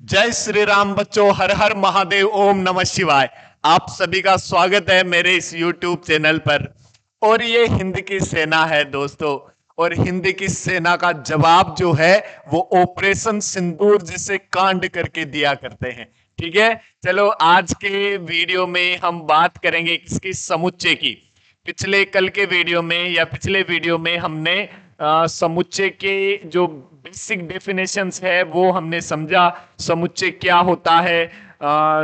जय श्री राम बच्चों, हर हर महादेव, ओम नमः शिवाय। आप सभी का स्वागत है मेरे इस YouTube चैनल पर। और ये हिंद की सेना है दोस्तों। और हिंद की सेना का जवाब जो है वो ऑपरेशन सिंदूर जैसे कांड करके दिया करते हैं। ठीक है, चलो आज के वीडियो में हम बात करेंगे किसकी, समुच्चय की। पिछले कल के वीडियो में या पिछले वीडियो में हमने समुच्चय के जो बेसिक डेफिनेशंस है वो हमने समझा। समुच्चय क्या होता है,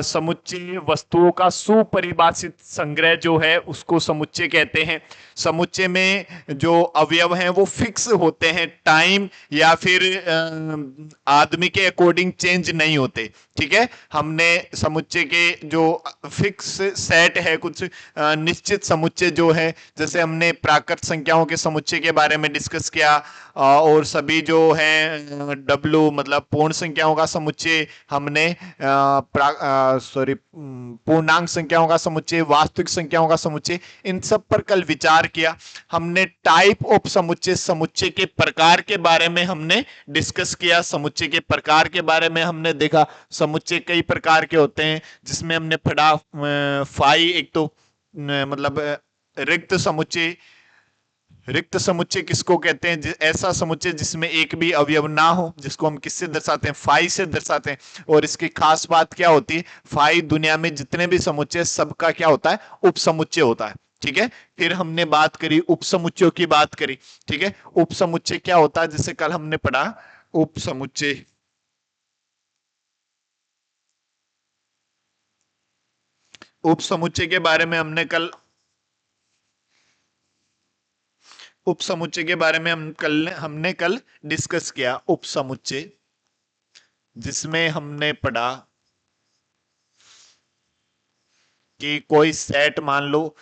समुच्चय वस्तुओं का सुपरिभाषित संग्रह जो है उसको समुच्चय कहते हैं। समुच्चय में जो अवयव हैं वो फिक्स होते हैं, टाइम या फिर आदमी के अकॉर्डिंग चेंज नहीं होते। ठीक है, हमने समुच्चय के जो फिक्स सेट है, कुछ निश्चित समुच्चय जो है, जैसे हमने प्राकृत संख्याओं के समुच्चय के बारे में डिस्कस किया। और सभी जो है डब्लू मतलब पूर्ण संख्याओं का समुच्चय हमने पूर्णांक संख्याओं का समुच्चय, वास्तविक संख्याओं का समुच्चय, इन सब पर कल विचार किया। हमने टाइप ऑफ समुच्चय, समुच्चय के प्रकार के बारे में हमने डिस्कस किया। समुच्चय के प्रकार के बारे में हमने देखा समुच्चय कई प्रकार के होते हैं, जिसमें हमने पढ़ा फाई, एक तो मतलब रिक्त समुच्चय। रिक्त समुच्चय किसको कहते हैं? ऐसा समुच्चय जिसमें एक भी अवयव ना हो, जिसको हम किससे दर्शाते हैं? फाई से दर्शाते हैं। और इसकी खास बात क्या होती है? फाई दुनिया में जितने भी समुच्चय सबका क्या होता है? उपसमुच्चय होता है। ठीक है, फिर हमने बात करी उपसमुच्चयों की बात करी। ठीक है, उपसमुच्चय क्या होता है? जैसे कल हमने पढ़ा उपसमुच्चय, उपसमुच्चय के बारे में हमने कल डिस्कस किया उपसमुच्चय, जिसमें हमने पढ़ा कि कोई सेट मान लो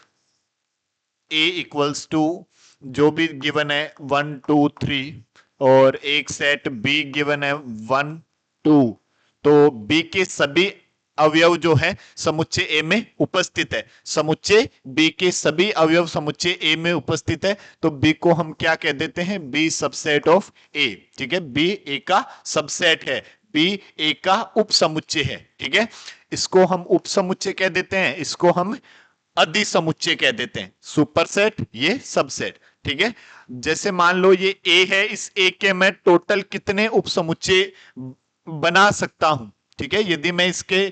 ए इक्वल्स टू, जो भी गिवन है 1 2 3, और एक सेट बी गिवन है 1 2, तो बी के सभी अवयव जो है समुच्चय ए में उपस्थित है। समुच्चय बी के सभी अवयव समुच्चय ए में उपस्थित है, तो बी को हम क्या कह देते हैं? बी सबसेट ऑफ ए। ठीक है, बी ए का सबसेट है, बी ए का उपसमुच्चय है। ठीक है, इसको हम उपसमुच्चय कह देते हैं, इसको हम अधिसमुच्चय कह देते हैं। सुपरसेट, ये सबसेट। ठीक है, जैसे मान लो ये ए है, इस ए के मैं टोटल कितने उपसमुच्चय बना सकता हूं? ठीक है, यदि मैं इसके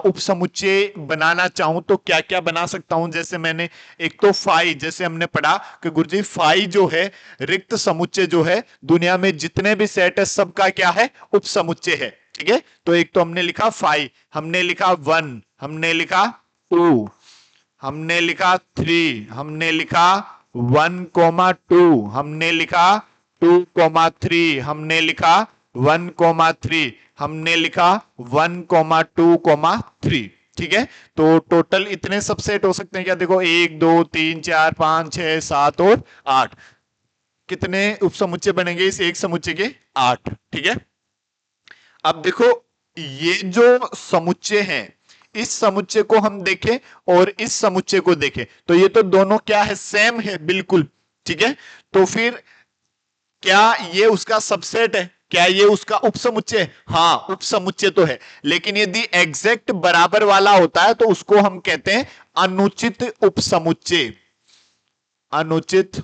उपसमुच्चय बनाना चाहूं तो क्या क्या बना सकता हूं? जैसे मैंने एक तो फाई, जैसे हमने पढ़ा कि गुरुजी फाई जो है रिक्त समुच्चय जो है, दुनिया में जितने भी सेट है सबका क्या है? उपसमुच्चय है। ठीक है, तो एक तो हमने लिखा फाई, हमने लिखा 1, हमने लिखा 2, हमने लिखा 3, हमने लिखा 1 2, हमने लिखा 2 3, हमने लिखा 1 3, हमने लिखा 1 2 3। ठीक है, तो टोटल इतने सबसेट हो सकते हैं क्या? देखो 1 2 3 4 5 6 7 और 8, कितने उपसमुच्चय बनेंगे इस एक समुच्चय के? 8। ठीक है, अब देखो ये जो समुच्चय हैं, इस समुच्चय को हम देखें और इस समुच्चय को देखें तो ये तो दोनों क्या है? सेम है बिल्कुल। ठीक है, तो फिर क्या ये उसका सबसेट है? क्या ये उसका उपसमुच्चय है? हाँ, उपसमुच्चय तो है, लेकिन यदि एग्जैक्ट बराबर वाला होता है तो उसको हम कहते हैं अनुचित उपसमुच्चय। अनुचित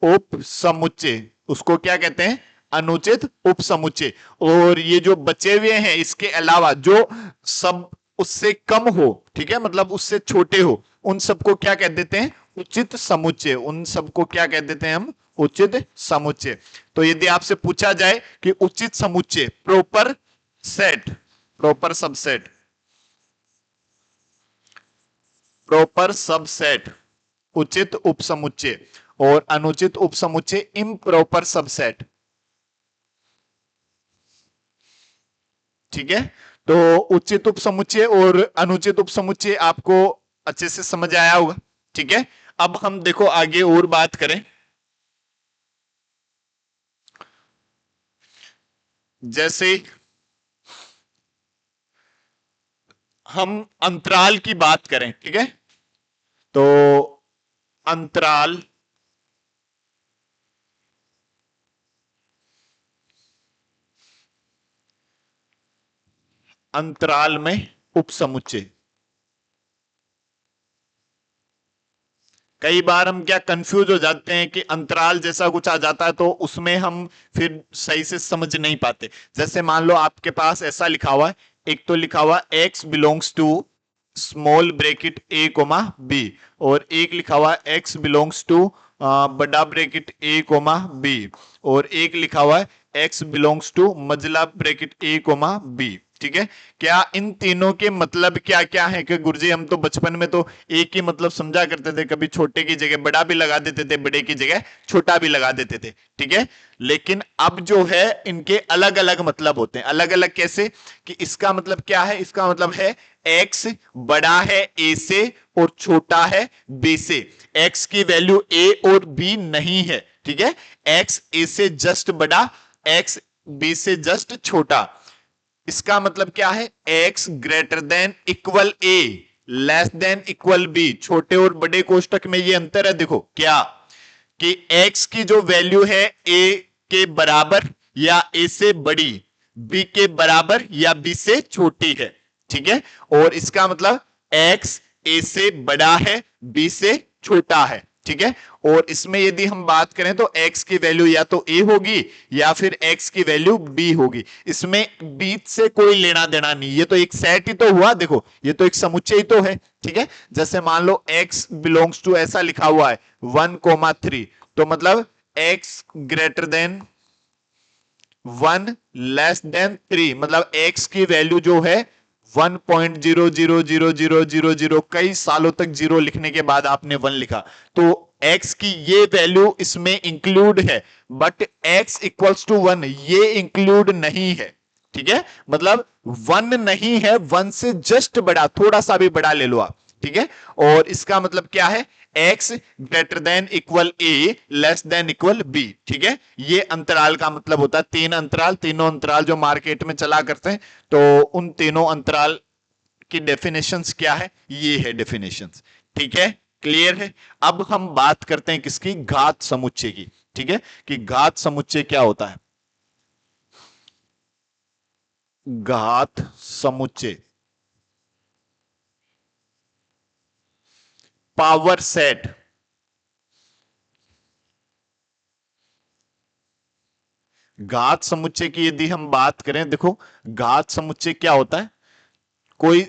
उपसमुच्चय, उसको क्या कहते हैं? अनुचित उपसमुच्चय। और ये जो बचे हुए हैं इसके अलावा जो सब उससे कम हो, ठीक है, मतलब उससे छोटे हो, उन सबको क्या कह देते हैं? उचित समुच्चय। उन सबको क्या कह देते हैं हम? उचित समुच्चय। तो यदि आपसे पूछा जाए कि उचित समुच्चय, proper set, proper subset, proper subset, उचित उपसमुच्चय, और अनुचित उपसमुच्चय, इम्प्रॉपर सबसेट। ठीक है, तो उचित उपसमुच्चय और अनुचित उपसमुच्चय आपको अच्छे से समझ आया होगा। ठीक है, अब हम देखो आगे और बात करें। जैसे हम अंतराल की बात करें, ठीक है, तो अंतराल, अंतराल में उपसमुच्चय। कई बार हम क्या कंफ्यूज हो जाते हैं कि अंतराल जैसा कुछ आ जाता है तो उसमें हम फिर सही से समझ नहीं पाते। जैसे मान लो आपके पास ऐसा लिखा हुआ है, एक तो लिखा हुआ x belongs to small bracket a comma b, और एक लिखा हुआ है x बिलोंग्स टू बड़ा ब्रैकेट a कोमा b, और एक लिखा हुआ है x बिलोंग्स टू मजला ब्रैकेट a कोमा b। ठीक है, क्या इन तीनों के मतलब क्या क्या है? कि गुरुजी हम तो बचपन में तो एक ही मतलब समझा करते थे, कभी छोटे की जगह बड़ा भी लगा देते थे, बड़े की जगह छोटा भी लगा देते थे। ठीक है, लेकिन अब जो है इनके अलग अलग मतलब होते हैं। अलग अलग कैसे? कि इसका मतलब क्या है? इसका मतलब है x बड़ा है a से और छोटा है b से। x की वैल्यू a और b नहीं है। ठीक है, x a से जस्ट बड़ा, x b से जस्ट छोटा। इसका मतलब क्या है? x greater than equal a, less than equal b। छोटे और बड़े कोष्टक में ये अंतर है। देखो क्या कि x की जो वैल्यू है a के बराबर या a से बड़ी, b के बराबर या b से छोटी है। ठीक है, और इसका मतलब x a से बड़ा है, b से छोटा है। ठीक है, और इसमें यदि हम बात करें तो x की वैल्यू या तो a होगी या फिर x की वैल्यू b होगी। इसमें बीच से कोई लेना देना नहीं, ये तो एक सेट ही तो हुआ। देखो ये तो एक समुच्चय ही तो है। ठीक है, जैसे मान लो x बिलोंग्स टू ऐसा लिखा हुआ है 1,3, तो मतलब x greater than 1 less than 3, मतलब x की वैल्यू जो है 1.00000, कई सालों तक जीरो लिखने के बाद आपने 1 लिखा, तो x की ये वैल्यू इसमें इंक्लूड है, बट x इक्वल्स टू 1 ये इंक्लूड नहीं है। ठीक है, मतलब 1 नहीं है, 1 से जस्ट बड़ा, थोड़ा सा भी बड़ा ले लो आप। ठीक है, और इसका मतलब क्या है? x greater than equal a, less than equal b। ठीक है, ये अंतराल का मतलब होता है। तीन अंतराल, तीनों अंतराल जो मार्केट में चला करते हैं, तो उन तीनों अंतराल की डेफिनेशंस क्या है? ये है डेफिनेशंस। ठीक है, क्लियर है? अब हम बात करते हैं किसकी? घात समुच्चय की। ठीक है, कि घात समुच्चय क्या होता है? घात समुच्चय पावर सेट। घात समुच्चय की यदि हम बात करें, देखो घात समुच्चय क्या होता है? कोई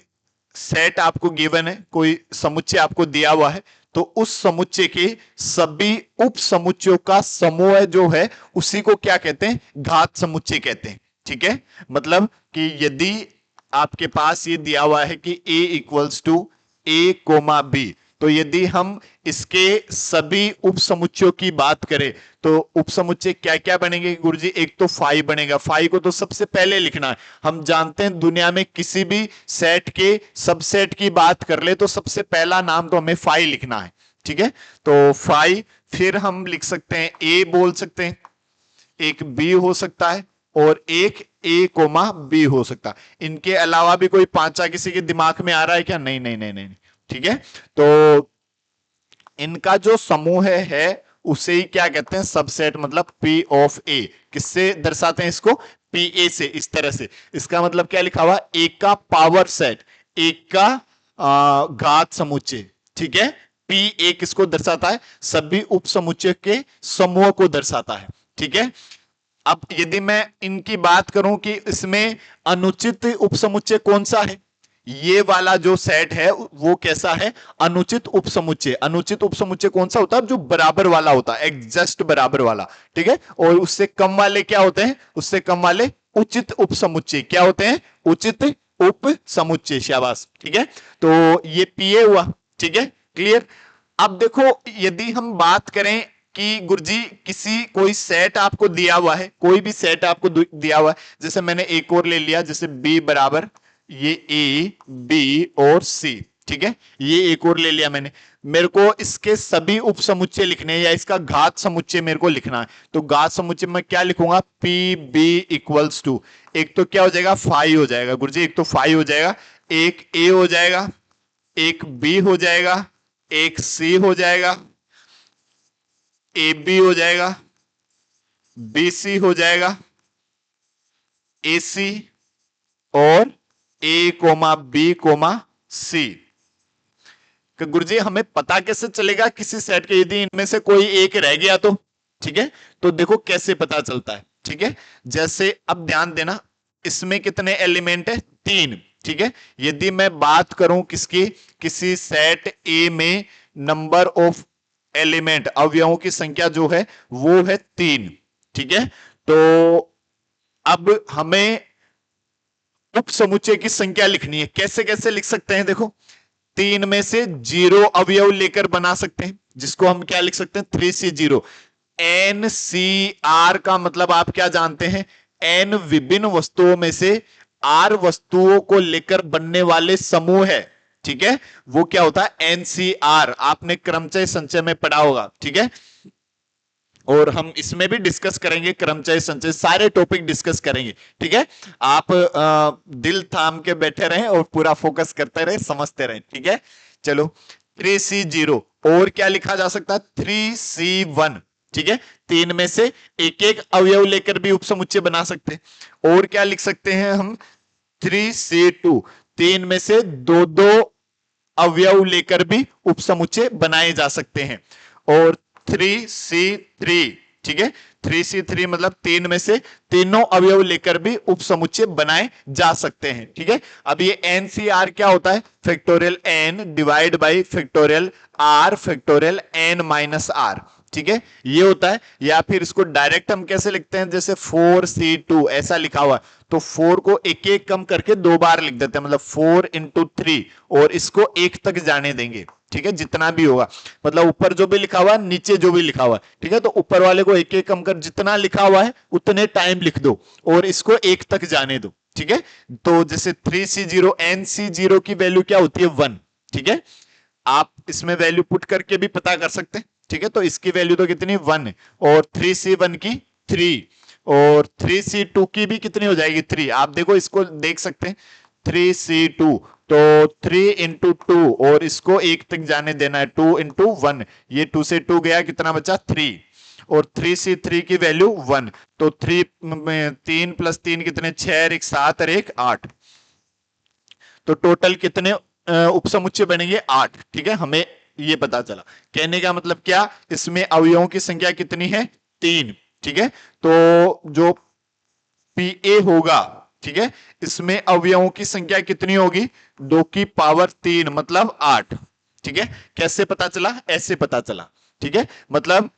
सेट आपको गिवन है, कोई समुच्चय आपको दिया हुआ है, तो उस समुच्चय के सभी उप समुच्चयों का समूह जो है उसी को क्या कहते हैं? घात समुच्चय कहते हैं। ठीक है, मतलब कि यदि आपके पास ये दिया हुआ है कि a equals to a comma b, तो यदि हम इसके सभी उप समुच्चयों की बात करें तो उप समुच्चय क्या क्या बनेंगे गुरुजी? एक तो फाई बनेगा। फाई को तो सबसे पहले लिखना है। हम जानते हैं दुनिया में किसी भी सेट के सबसेट की बात कर ले तो सबसे पहला नाम तो हमें फाई लिखना है। ठीक है, तो फाई, फिर हम लिख सकते हैं ए बोल सकते हैं, एक बी हो सकता है, और एक ए कोमा बी हो सकता है। इनके अलावा भी कोई पांचा किसी के दिमाग में आ रहा है क्या? नहीं नहीं नहीं नहीं। ठीक है, तो इनका जो समूह है उसे ही क्या कहते हैं? सबसेट। मतलब पी ऑफ ए किससे दर्शाते हैं इसको? पी ए से। इस तरह से इसका मतलब क्या लिखा हुआ? एक का पावर सेट, एक का घात समुच्चय। ठीक है, पी ए किसको दर्शाता है? सभी उप समुच्चय के समूह को दर्शाता है। ठीक है, अब यदि मैं इनकी बात करूं कि इसमें अनुचित उपसमुच्चय कौन सा है, ये वाला जो सेट है वो कैसा है? अनुचित उपसमुच्चय। अनुचित उपसमुच्चय कौन सा होता है? जो बराबर वाला होता है, एग्जैक्ट बराबर वाला। ठीक है, और उससे कम वाले क्या होते हैं? उससे कम वाले उचित उपसमुच्चय क्या होते हैं? उचित उप समुच्चय। शाबाश। ठीक है, तो ये पीए हुआ। ठीक है, क्लियर? अब देखो यदि हम बात करें कि गुरुजी किसी कोई सेट आपको दिया हुआ है, कोई भी सेट आपको दिया हुआ है, जैसे मैंने एक और ले लिया, जैसे बी बराबर ये ए बी और सी। ठीक है, ये एक और ले लिया मैंने। मेरे को इसके सभी उप समुच्चय लिखने हैं या इसका घात समुच्चय मेरे को लिखना है, तो घात समुच्चय में क्या लिखूंगा? पी बी इक्वल्स टू, एक तो क्या हो जाएगा? 5 हो जाएगा गुरुजी, एक तो 5 हो जाएगा, एक ए हो जाएगा, एक बी हो जाएगा, एक सी हो जाएगा, ए बी हो जाएगा, बी सी हो जाएगा, ए सी और ए कोमा बी कोमा सी। गुरुजी हमें पता कैसे चलेगा किसी सेट के, यदि इनमें से कोई एक रह गया तो? ठीक है, तो देखो कैसे पता चलता है। ठीक है, जैसे अब ध्यान देना, इसमें कितने एलिमेंट है? 3। ठीक है, यदि मैं बात करूं किसकी, किसी सेट ए में नंबर ऑफ एलिमेंट, अवयवों की संख्या जो है वो है 3। ठीक है, तो अब हमें उप समुच्चय की संख्या लिखनी है। कैसे कैसे लिख सकते हैं? देखो, 3 में से 0 अवयव लेकर बना सकते हैं, जिसको हम क्या लिख सकते हैं? 3C0। NCR का मतलब आप क्या जानते हैं? N विभिन्न वस्तुओं में से R वस्तुओं को लेकर बनने वाले समूह है। ठीक है, वो क्या होता है? NCR। आपने क्रमचय संचय में पढ़ा होगा। ठीक है, और हम इसमें भी डिस्कस करेंगे, क्रमचय संचय सारे टॉपिक डिस्कस करेंगे। ठीक है, आप दिल थाम के बैठे रहें और पूरा फोकस करते रहे, समझते रहे। ठीक है, चलो 3C0 और क्या लिखा जा सकता है? 3C1। ठीक है, 3 में से एक एक अवयव लेकर भी उपसमुच्चय बना सकते हैं। और क्या लिख सकते हैं हम? 3C2। 3 में से दो दो अवयव लेकर भी उपसमुच्चय बनाए जा सकते हैं। और 3C3। ठीक है, 3C3 मतलब 3 में से तीनों अवयव लेकर भी उपसमुच्चय बनाए जा सकते हैं। ठीक है, अब ये NCR क्या होता है? Factorial N divide by factorial R factorial N minus R। ठीक है, ये होता है। या फिर इसको डायरेक्ट हम कैसे लिखते हैं? जैसे 4C2 ऐसा लिखा हुआ है, तो 4 को एक एक कम करके 2 बार लिख देते हैं, मतलब 4 इंटू 3, और इसको 1 तक जाने देंगे। ठीक है, जितना भी होगा, मतलब ऊपर जो भी लिखा हुआ है, नीचे जो भी लिखा हुआ है। ठीक है, तो ऊपर वाले को एक एक कम कर, जितना लिखा हुआ है उतने टाइम लिख दो और इसको 1 तक जाने दो। ठीक है, तो जैसे 3C0 NC0 की वैल्यू क्या होती है? 1। ठीक है, आप इसमें वैल्यू पुट करके भी पता कर सकते हैं। ठीक है, तो इसकी वैल्यू तो कितनी? 1। और 3C1 की 3, और 3C2 की भी कितनी हो जाएगी? 3। आप देखो, इसको देख सकते हैं, 3C2, तो 3 इंटू 2, और इसको 1 तक जाने देना है, 2 इंटू 1। ये 2 से 2 गया, कितना बचा? 3। और 3C3 की वैल्यू 1, तो 3 प्लस 3 कितने? 6 और 1 7 और 1 8। तो टोटल कितने उपसमुच्चय बनेंगे? 8। ठीक है, हमें ये पता चला। कहने का मतलब क्या? इसमें अवयवों की संख्या कितनी है? 3। ठीक है, तो जो PA होगा, ठीक है, इसमें अवयवों की संख्या कितनी होगी? 2 की पावर 3 मतलब 8। ठीक है, कैसे पता चला? ऐसे पता चला। ठीक है, मतलब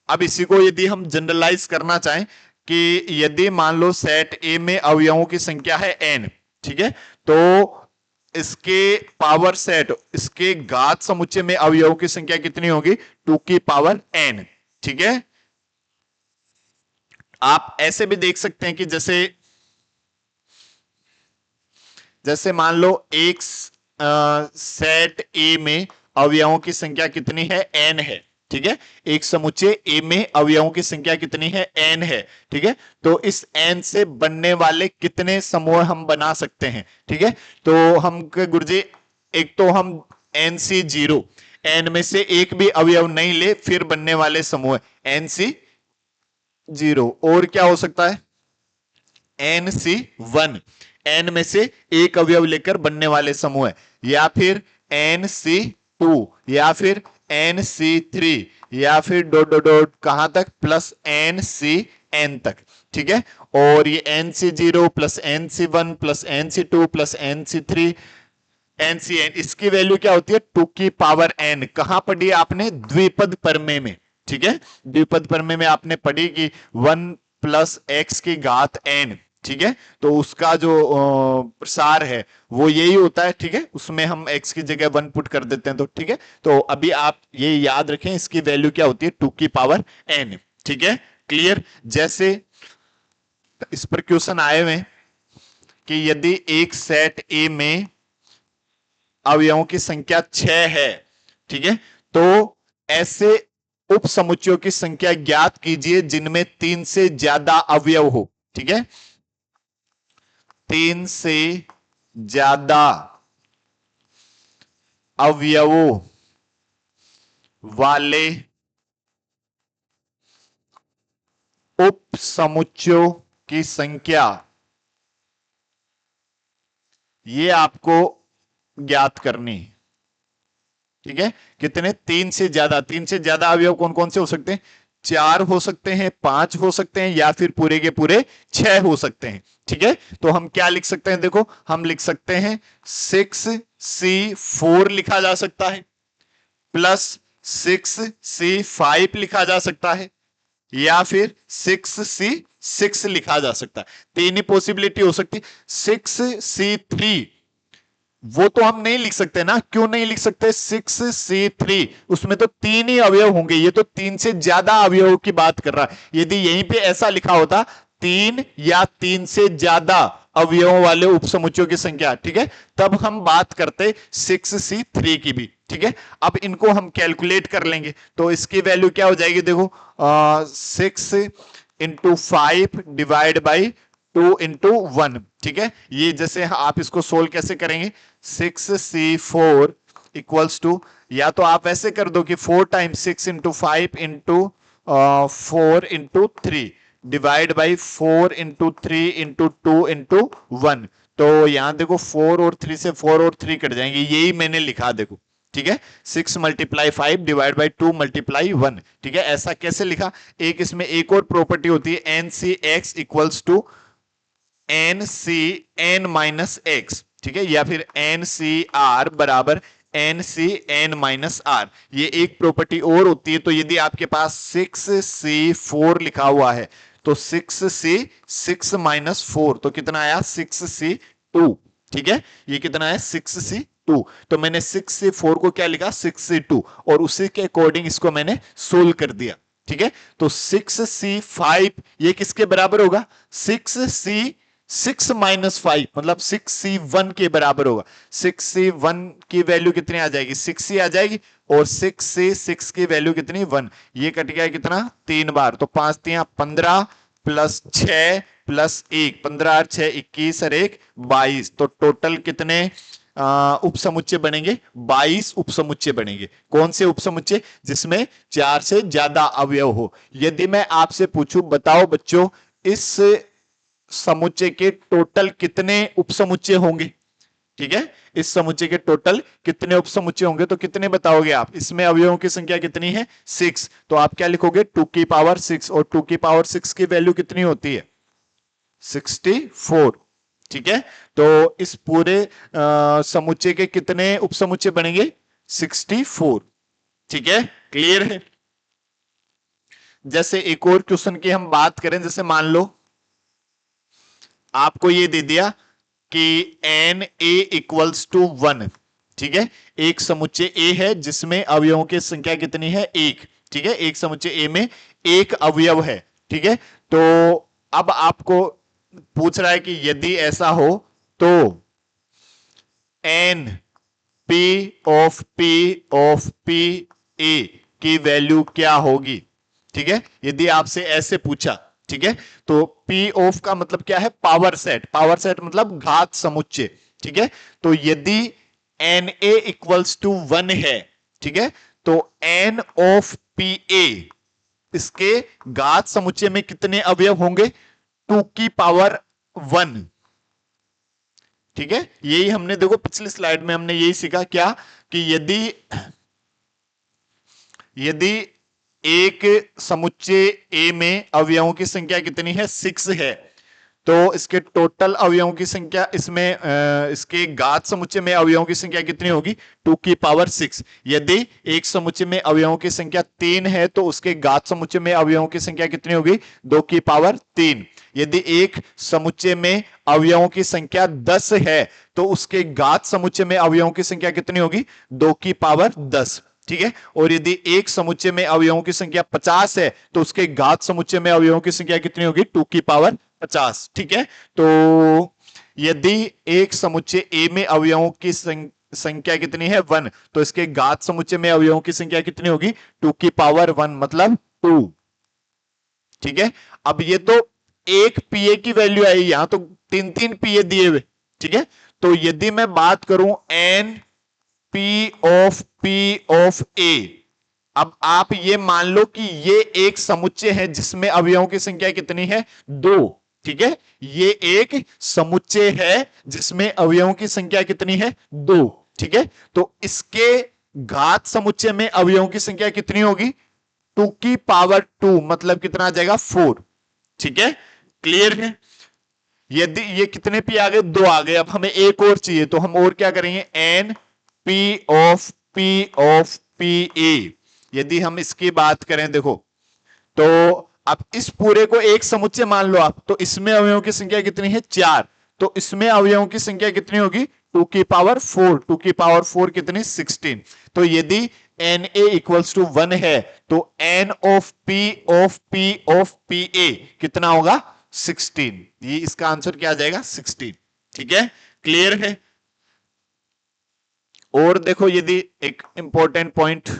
अब इसी को यदि हम जनरलाइज करना चाहें कि यदि मान लो सेट ए में अवयवों की संख्या है n, ठीक है, तो इसके पावर सेट, इसके घात समुच्चय में अवयवों की संख्या कितनी होगी? 2 की पावर n। ठीक है, आप ऐसे भी देख सकते हैं कि जैसे जैसे मान लो एक सेट ए में अवयवों की संख्या कितनी है? n है। ठीक है, एक समुच्चय ए में अवयवों की संख्या कितनी है? n है। ठीक है, तो इस n से बनने वाले कितने समूह हम बना सकते हैं? ठीक है, तो हम गुरुजी, एक तो हम NC0, n में से एक भी अवयव नहीं ले फिर बनने वाले समूह NC0। और क्या हो सकता है? NC1, n में से एक अवयव लेकर बनने वाले समूह है। या फिर NC2, या फिर NC3, या फिर डॉट डॉट डॉट कहां तक? प्लस NCN तक। ठीक है, और ये NC0 plus NC1 plus NC2 plus NC3 NCN, इसकी वैल्यू क्या होती है? 2 की पावर n। कहां पढ़ी है आपने? द्विपद प्रमेय में। ठीक है, द्विपद प्रमेय में आपने पढ़ी कि 1 प्लस एक्स की घात n। ठीक है, तो उसका जो प्रसार है वो यही होता है। ठीक है, उसमें हम x की जगह 1 पुट कर देते हैं, तो ठीक है, तो अभी आप ये याद रखें, इसकी वैल्यू क्या होती है? 2 की पावर n। ठीक है, क्लियर? जैसे इस पर क्वेश्चन आए हुए कि यदि एक सेट ए में अवयवों की संख्या 6 है, ठीक है, तो ऐसे उप समुच्चयों की संख्या ज्ञात कीजिए जिनमें 3 से ज्यादा अवयव हो। ठीक है, 3 से ज्यादा अवयवों वाले उप समुच्चयों की संख्या ये आपको ज्ञात करनी है। ठीक है, कितने? तीन से ज्यादा अवयव कौन कौन से हो सकते हैं? चार हो सकते हैं, पांच हो सकते हैं, या फिर पूरे के पूरे छह हो सकते हैं। ठीक है, तो हम क्या लिख सकते हैं? देखो, हम लिख सकते हैं 6C4 लिखा जा सकता है, +6C5 लिखा जा सकता है, या फिर 6C6 लिखा जा सकता है। तीन ही पॉसिबिलिटी हो सकती। 6C3 वो तो हम नहीं लिख सकते ना। क्यों नहीं लिख सकते? 6C3 उसमें तो तीन ही अवयव होंगे, ये तो तीन से ज्यादा अवयवों की बात कर रहा है। यदि यहीं पे ऐसा लिखा होता तीन या तीन से ज्यादा अवयवों वाले उपसमुच्चयों की संख्या, ठीक है, तब हम बात करते 6C3 की भी। ठीक है, अब इनको हम कैलकुलेट कर लेंगे, तो इसकी वैल्यू क्या हो जाएगी? देखो, 6 × 5 डिवाइड बाई 2 × 1। ठीक है, ये जैसे आप इसको सोल्व कैसे करेंगे? 6C4 इक्वल्स टू, या तो आप ऐसे कर दो कि 4 टाइम्स 6 × 5 × 4 × 3 डिवाइड बाई 4 × 3 × 2 × 1। तो यहां देखो 4 और 3 से 4 और 3 कट जाएंगे, यही मैंने लिखा। देखो, ठीक है, 6 × 5 डिवाइड बाई 2 × 1। ठीक है, ऐसा कैसे लिखा? एक इसमें एक और प्रॉपर्टी होती है, NCX इक्वल्स टू NCN-X। ठीक है, या फिर NCR बराबर NCN-R। ये एक प्रॉपर्टी और होती है। तो यदि आपके पास 6C4 लिखा हुआ है, तो 6C6 - 4 तो कितना आया? 6C2। ठीक है, ये कितना है? 6C2। तो मैंने 6C4 को क्या लिखा? 6C2, और उसी के अकॉर्डिंग इसको मैंने सोल्व कर दिया। ठीक है, तो 6C5 ये किसके बराबर होगा? 6C6 - 5 मतलब 6C1 के बराबर होगा। 6C1 की वैल्यू कितनी आ जाएगी? 6 ही आ जाएगी, और 6C6 की वैल्यू कितनी? 1। ये कट गया कितना? 3 बार, तो 5 × 3 = 15 + 6 + 1, 15 और 6 21 और 1 22। तो टोटल कितने उपसमुच्चय बनेंगे? 22 उपसमुच्चय बनेंगे। कौन से उपसमुच्चय? जिसमें 4 से ज्यादा अवयव हो। यदि मैं आपसे पूछूं, बताओ बच्चों, इस समुच्चय के टोटल कितने उपसमुच्चय होंगे? ठीक है, इस समुच्चय के टोटल कितने उपसमुच्चय होंगे? तो कितने बताओगे आप? इसमें अवयवों की संख्या कितनी है? 6। तो आप क्या लिखोगे? 2⁶, और 2⁶ की वैल्यू कितनी होती है? 64। ठीक है, तो इस पूरे समुच्चय के कितने उपसमुच्चय बनेंगे? 64। ठीक है, क्लियर है? जैसे एक और क्वेश्चन की हम बात करें, जैसे मान लो आपको ये दे दिया कि NA इक्वल्स टू 1। ठीक है, एक समुच्चय A है जिसमें अवयवों की संख्या कितनी है? 1। ठीक है, एक समुच्चय A में एक अवयव है। ठीक है, तो अब आपको पूछ रहा है कि यदि ऐसा हो तो N P A की वैल्यू क्या होगी? ठीक है, यदि आपसे ऐसे पूछा, ठीक है, तो P ऑफ का मतलब क्या है? Power set. पावर सेट मतलब घात समुच्चय। ठीक है, तो यदि NA इक्वल्स टू 1 है, ठीक है, तो N ऑफ PA इसके घात समुच्चय में कितने अवयव होंगे? 2⁻1। ठीक है, यही हमने देखो पिछली स्लाइड में हमने यही सीखा, क्या कि यदि यदि एक समुच्चय A में अवयवों की संख्या कितनी है? 6 है, तो इसके टोटल अवयवों की संख्या इसमें इसके घात समुच्चय में अवयवों की संख्या कितनी होगी? 2⁶। यदि एक समुच्चय में अवयवों की संख्या 3 है, तो उसके घात समुच्चय में अवयवों की संख्या कितनी होगी? 2⁵। यदि एक समुच्चय में अवयवों की संख्या 10 है, तो उसके घात समुच्चय में अवयवों की संख्या कितनी होगी? 2⁻10। ठीक है, और यदि एक समुच्चय में अवयवों की संख्या 50 है, तो उसके घात समुच्चय में अवयवों की संख्या कितनी होगी? 2⁻50। ठीक है, तो यदि एक समुच्चय A में अवयवों की संख्या कितनी है? 1, तो इसके घात समुच्चय में अवयवों की संख्या कितनी होगी? 2⁻1 मतलब 2। ठीक है, अब ये तो एक पीए की वैल्यू आई, यहां तो 3 पीए दिए हुए। ठीक है, तो यदि मैं बात करूं एन पी ऑफ ए, अब आप ये मान लो कि ये एक समुच्चय है जिसमें अवयवों की संख्या कितनी है? 2। ठीक है, ये एक समुच्चय है जिसमें अवयवों की संख्या कितनी है, 2। ठीक है, तो इसके घात समुच्चय में अवयवों की संख्या कितनी होगी, 2 मतलब कितना आ जाएगा, 4। ठीक है, क्लियर है। यदि ये कितने पी आ गए, 2 आ गए। अब हमें एक और चाहिए, तो हम और क्या करेंगे, एन पी ए। यदि हम इसकी बात करें, देखो, तो अब इस पूरे को एक समुच्चय मान लो आप, तो इसमें अवयवों की संख्या कितनी है, 4। तो इसमें अवयवों की संख्या कितनी होगी, 2 की पावर 4। 2 की पावर 4 कितनी, 16। तो यदि एन ए इक्वल्स टू 1 है, तो एन ऑफ पी ए कितना होगा, 16। ये इसका आंसर क्या आ जाएगा, 16। ठीक है, क्लियर है। और देखो, यदि एक इंपॉर्टेंट पॉइंट,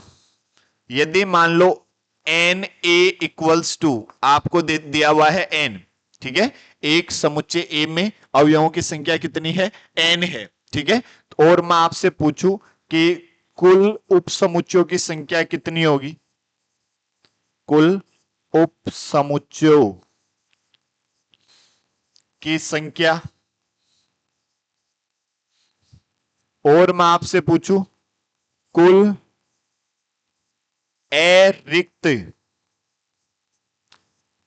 यदि मान लो एन ए इक्वल्स टू, आपको दिया हुआ है एन, ठीक है, एक समुच्चय ए में अवयवों की संख्या कितनी है, एन है। ठीक है, और मैं आपसे पूछूं कि कुल उप समुच्चयों की संख्या कितनी होगी, कुल उप समुच्चयों की संख्या, और मैं आपसे पूछूं कुल अरिक्त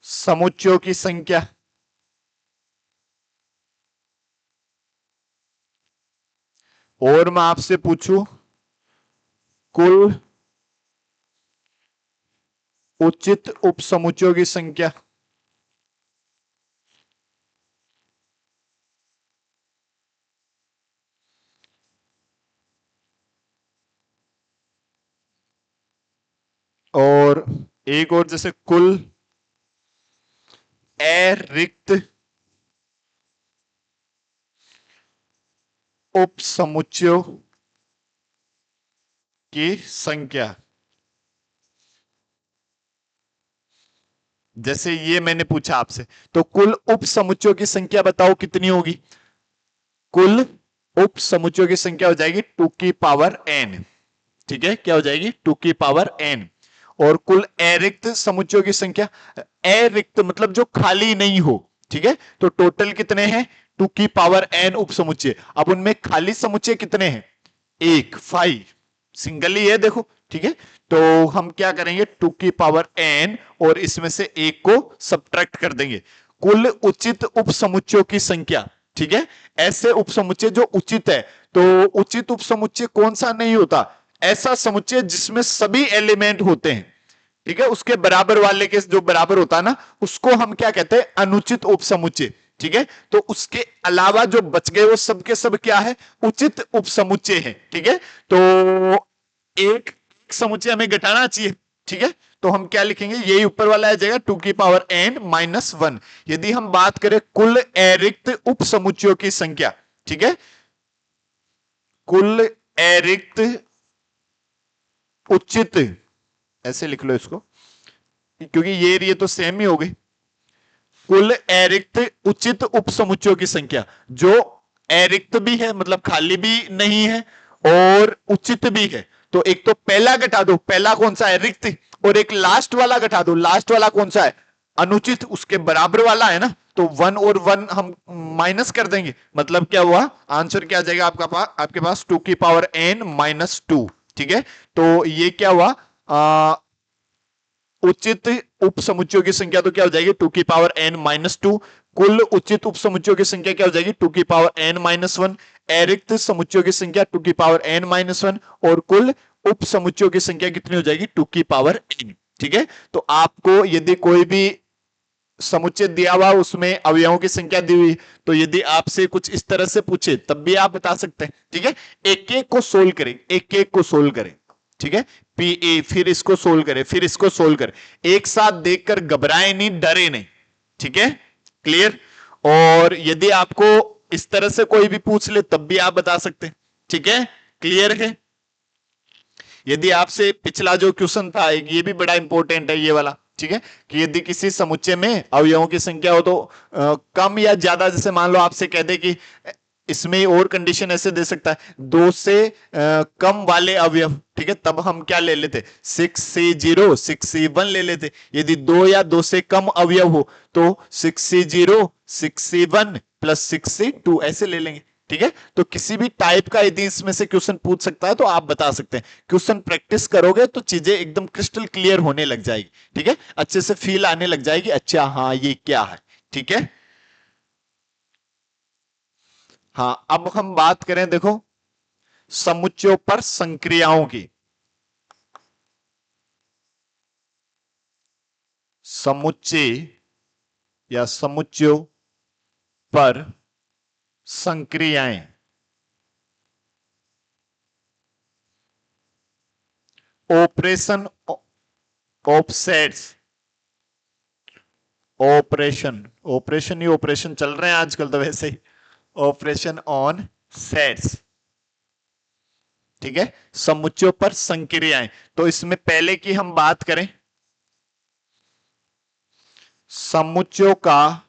समुच्चयों की संख्या, और मैं आपसे पूछूं कुल उचित उप समुच्चयों की संख्या, और एक और, जैसे कुल अरिक्त उप समुच्चयों की संख्या। जैसे ये मैंने पूछा आपसे, तो कुल उप समुच्चयों की संख्या बताओ कितनी होगी, कुल उप समुच्चयों की संख्या हो जाएगी 2 की पावर n। ठीक है, क्या हो जाएगी, 2 की पावर n। और कुल अरिक्त समुच्चयों की संख्या, अरिक्त मतलब जो खाली नहीं हो। ठीक है, तो टोटल कितने हैं, 2 की पावर n उप समुच्चय। अब उनमें खाली समुच्चय कितने हैं, एक, 5, सिंगल ही है, देखो। ठीक है, तो हम क्या करेंगे, 2 की पावर n और इसमें से एक को सब्ट्रैक्ट कर देंगे। कुल उचित उप समुच्चयों की संख्या। ठीक है, ऐसे उप समुच्चय जो उचित है, तो उचित उप समुच्चय कौन सा नहीं होता, ऐसा समुच्चय जिसमें सभी एलिमेंट होते हैं। ठीक है, उसके बराबर वाले के जो बराबर होता है ना, उसको हम क्या कहते हैं, अनुचित उप समुच्चय। ठीक है, तो उसके अलावा जो बच गए वो सब के सब क्या है, उचित उप समुच्चय है। ठीक है, तो एक समुच्चय हमें घटाना चाहिए। ठीक है, तो हम क्या लिखेंगे, यही ऊपर वाला आ जाएगा, 2 की पावर n-1। यदि हम बात करें कुल अरिक्त उप समुच्चयों की संख्या, ठीक है, कुल अरिक्त उचित, ऐसे लिख लो इसको, क्योंकि ये तो सेम ही हो गई। कुल अरिक्त उचित उप समुच्चयों की संख्या, जो अरिक्त भी है मतलब खाली भी नहीं है और उचित भी है, तो एक तो पहला घटा दो, पहला कौन सा है, रिक्त, और एक लास्ट वाला घटा दो, लास्ट वाला कौन सा है, अनुचित, उसके बराबर वाला है ना, तो 1 और 1 हम माइनस कर देंगे, मतलब क्या हुआ, आंसर क्या आ जाएगा आपके पास 2 की पावर n-2। ठीक है, तो ये क्या हुआ, उचित उप समुच्चयों की संख्या तो क्या हो जाएगी, 2 की पावर n-2। कुल उचित उप समुच्चयों की संख्या क्या हो जाएगी, 2 की पावर n-1। अरिक्त समुच्चयों की संख्या 2 की पावर n-1, और कुल उप समुच्चयों की संख्या कितनी हो जाएगी, 2 की पावर n। ठीक है, तो आपको यदि कोई भी समुच्चय दिया हुआ, उसमें अवयवों की संख्या दी हुई, तो यदि आपसे कुछ इस तरह से पूछे तब भी आप बता सकते हैं। ठीक है, एक एक को सोल्व करें, एक एक को सोल्व करें। ठीक है, पी ए, फिर इसको सोल्व करें, फिर इसको सोल्व करें, एक साथ देखकर घबराए नहीं, डरे नहीं। ठीक है, क्लियर। और यदि आपको इस तरह से कोई भी पूछ ले तब भी आप बता सकते हैं। ठीक है, क्लियर है। यदि आपसे पिछला जो क्वेश्चन था, एक ये भी बड़ा इंपॉर्टेंट है ये वाला। ठीक है, कि यदि किसी समुच्चय में अवयवों की संख्या हो तो कम या ज्यादा, जैसे मान लो आपसे कह दे कि इसमें और कंडीशन ऐसे दे सकता है, दो से कम वाले अवयव, ठीक है, तब हम क्या ले लेते, 6C0 6C1 ले लेते। यदि दो या दो से कम अवयव हो तो 6C0 6C1 प्लस 6C2 ऐसे ले लेंगे, ठीक है। तो किसी भी टाइप का यदि इसमें से क्वेश्चन पूछ सकता है तो आप बता सकते हैं। क्वेश्चन प्रैक्टिस करोगे तो चीजें एकदम क्रिस्टल क्लियर होने लग जाएगी, ठीक है, अच्छे से फील आने लग जाएगी, अच्छा हाँ ये क्या है, ठीक है। हाँ, अब हम बात करें, देखो, समुच्चयों पर संक्रियाओं की। समुच्चय या समुच्चयों पर संक्रियाएं। ऑपरेशन ऑफ सेट्स, ऑपरेशन ही ऑपरेशन चल रहे हैं आजकल तो वैसे ही, ऑपरेशन ऑन सेट्स, ठीक है, समुच्चयों पर संक्रियाएं। तो इसमें पहले की हम बात करें, समुच्चयों का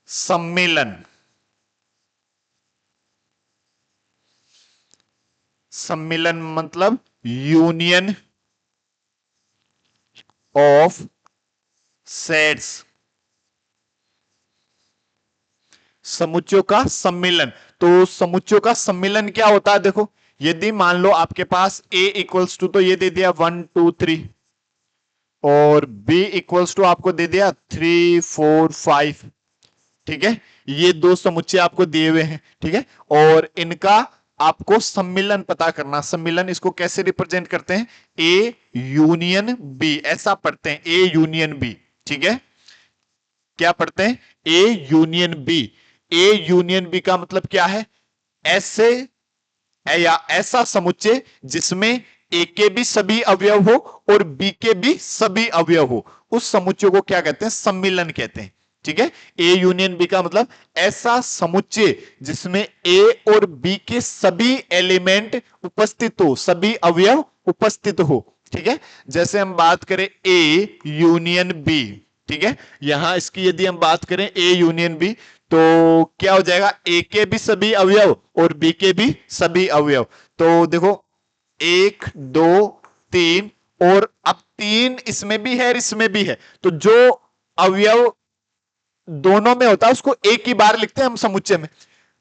सम्मिलन। सम्मिलन मतलब यूनियन ऑफ सेट्स, समुच्चयों का सम्मिलन। तो समुच्चयों का सम्मिलन क्या होता है, देखो, यदि मान लो आपके पास a इक्वल्स टू, तो ये दे दिया 1 2 3, और b इक्वल्स टू आपको दे दिया 3 4 5, ठीक है, ये दो समुच्चय आपको दिए हुए हैं, ठीक है, और इनका आपको सम्मिलन पता करना। सम्मिलन इसको कैसे रिप्रेजेंट करते हैं, ए यूनियन बी, ऐसा पढ़ते हैं, ए यूनियन बी, ठीक है, क्या पढ़ते हैं, A union B. A union B का मतलब क्या है, ऐसे या ऐसा समुच्चय जिसमें ए के भी सभी अवयव हो और बी के भी सभी अवयव हो, उस समुच्चय को क्या कहते हैं, सम्मिलन कहते हैं, ठीक है। ए यूनियन बी का मतलब ऐसा समुच्चय जिसमें ए और बी के सभी एलिमेंट उपस्थित हो, सभी अवयव उपस्थित हो, ठीक है। जैसे हम बात करें ए यूनियन बी, ठीक है, यहां इसकी यदि हम बात करें ए यूनियन बी, तो क्या हो जाएगा, ए के भी सभी अवयव और बी के भी सभी अवयव। तो देखो, एक दो तीन, और अब तीन इसमें भी है और इसमें भी है, तो जो अवयव दोनों में होता है उसको एक ही बार लिखते हैं हम समुच्चय में।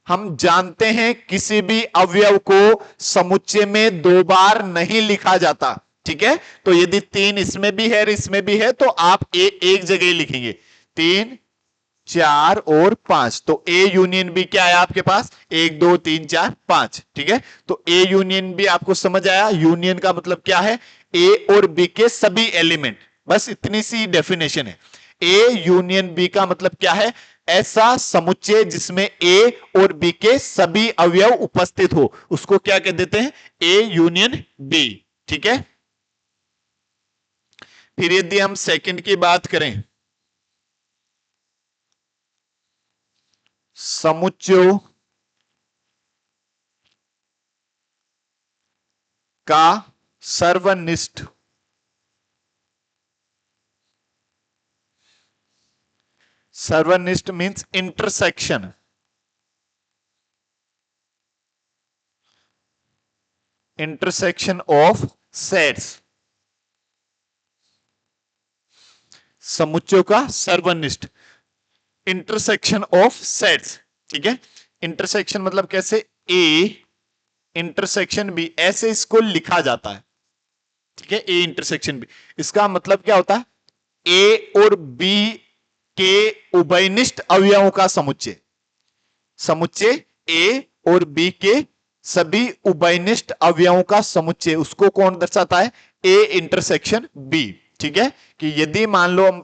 हम जानते हैं किसी भी अवयव को समुच्चय में दो बार नहीं लिखा जाता, ठीक है। तो यदि तीन इसमें भी है और इसमें भी है तो आप एक जगह ही लिखेंगे, 3 4 और 5। तो ए यूनियन बी क्या है आपके पास, 1 2 3 4 5, ठीक है। तो ए यूनियन बी आपको समझ आया, यूनियन का मतलब क्या है, ए और बी के सभी एलिमेंट, बस इतनी सी डेफिनेशन है। ए यूनियन बी का मतलब क्या है, ऐसा समुच्चय जिसमें ए और बी के सभी अवयव उपस्थित हो, उसको क्या कह देते हैं, ए यूनियन बी, ठीक है। फिर यदि हम सेकंड की बात करें, समुच्चयों का सर्वनिष्ठ। सर्वनिष्ठ means intersection, intersection of sets, समुच्चयों का सर्वनिष्ठ, इंटरसेक्शन ऑफ सेट्स, ठीक है। इंटरसेक्शन मतलब कैसे, ए इंटरसेक्शन बी, ऐसे इसको लिखा जाता है, ठीक है, ए इंटरसेक्शन बी। इसका मतलब क्या होता है, ए और बी के उभयनिष्ठ अवयवों का समुच्चय, समुच्चय ए और बी के सभी उभयनिष्ठ अवयवों का समुच्चय, उसको कौन दर्शाता है, ए इंटरसेक्शन बी, ठीक है। कि यदि मान लो हम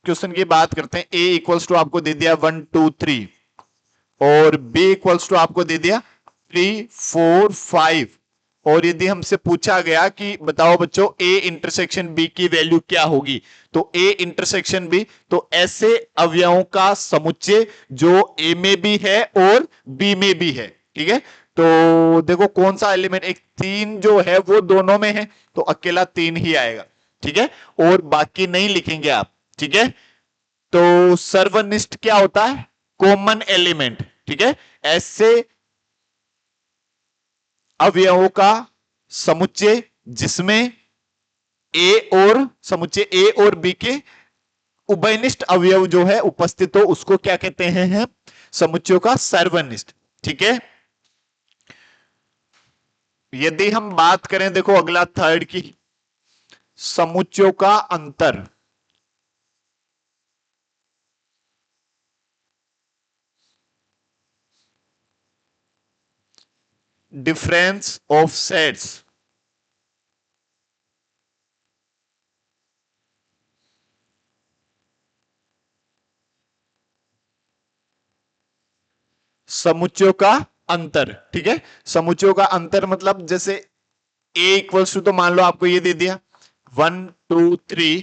क्वेश्चन की बात करते हैं, ए इक्वल्स टू आपको दे दिया 1 2 3, और बी इक्वल्स टू आपको दे दिया 3 4 5, और यदि हमसे पूछा गया कि बताओ बच्चों ए इंटरसेक्शन बी की वैल्यू क्या होगी, तो ए इंटरसेक्शन बी, तो ऐसे अवयवों का समुच्चय जो ए में भी है और बी में भी है, ठीक है। तो देखो कौन सा एलिमेंट, एक 3 जो है वो दोनों में है, तो अकेला 3 ही आएगा, ठीक है, और बाकी नहीं लिखेंगे आप, ठीक है। तो सर्वनिष्ठ क्या होता है? Common element. ठीक है, ऐसे अवयवों का समुच्चय जिसमें समुच्चय ए और बी के उभयनिष्ठ अवयव जो है उपस्थित हो, उसको क्या कहते हैं? समुच्चयों का सर्वनिष्ठ। ठीक है, यदि हम बात करें, देखो अगला थर्ड की, समुच्चयों का अंतर। Difference of sets. समुच्चयों का अंतर। ठीक है, समुच्चयों का अंतर मतलब जैसे ए इक्वल्स टू, तो मान लो आपको ये दे दिया 1 2 3,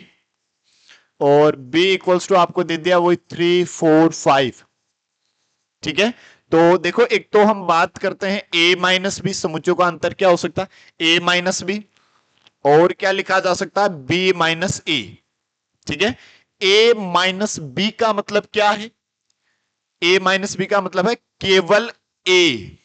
और बी इक्वल्स टू आपको दे दिया वही 3 4 5। ठीक है, तो देखो एक तो हम बात करते हैं ए माइनस बी, समुच्चयों का अंतर क्या हो सकता है? ए माइनस बी, और क्या लिखा जा सकता है? B minus A. ठीक है, ए माइनस बी का मतलब क्या है? ए माइनस बी का मतलब है केवल ए।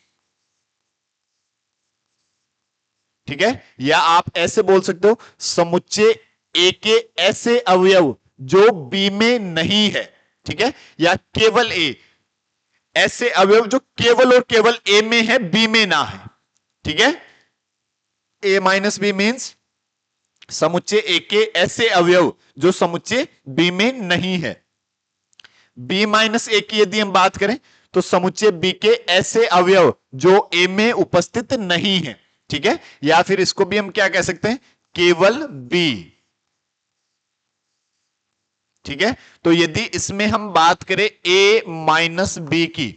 ठीक है, या आप ऐसे बोल सकते हो समुच्चय ए के ऐसे अवयव जो बी में नहीं है। ठीक है, या केवल ए, ऐसे अवयव जो केवल और केवल ए में है, बी में ना है। ठीक है, ए माइनस बी मीन्स समुच्चय ए के ऐसे अवयव जो समुच्चय बी में नहीं है। बी माइनस ए की यदि हम बात करें तो समुच्चय बी के ऐसे अवयव जो ए में उपस्थित नहीं है। ठीक है, या फिर इसको भी हम क्या कह सकते हैं? केवल बी। ठीक है, तो यदि इसमें हम बात करें ए माइनस बी की,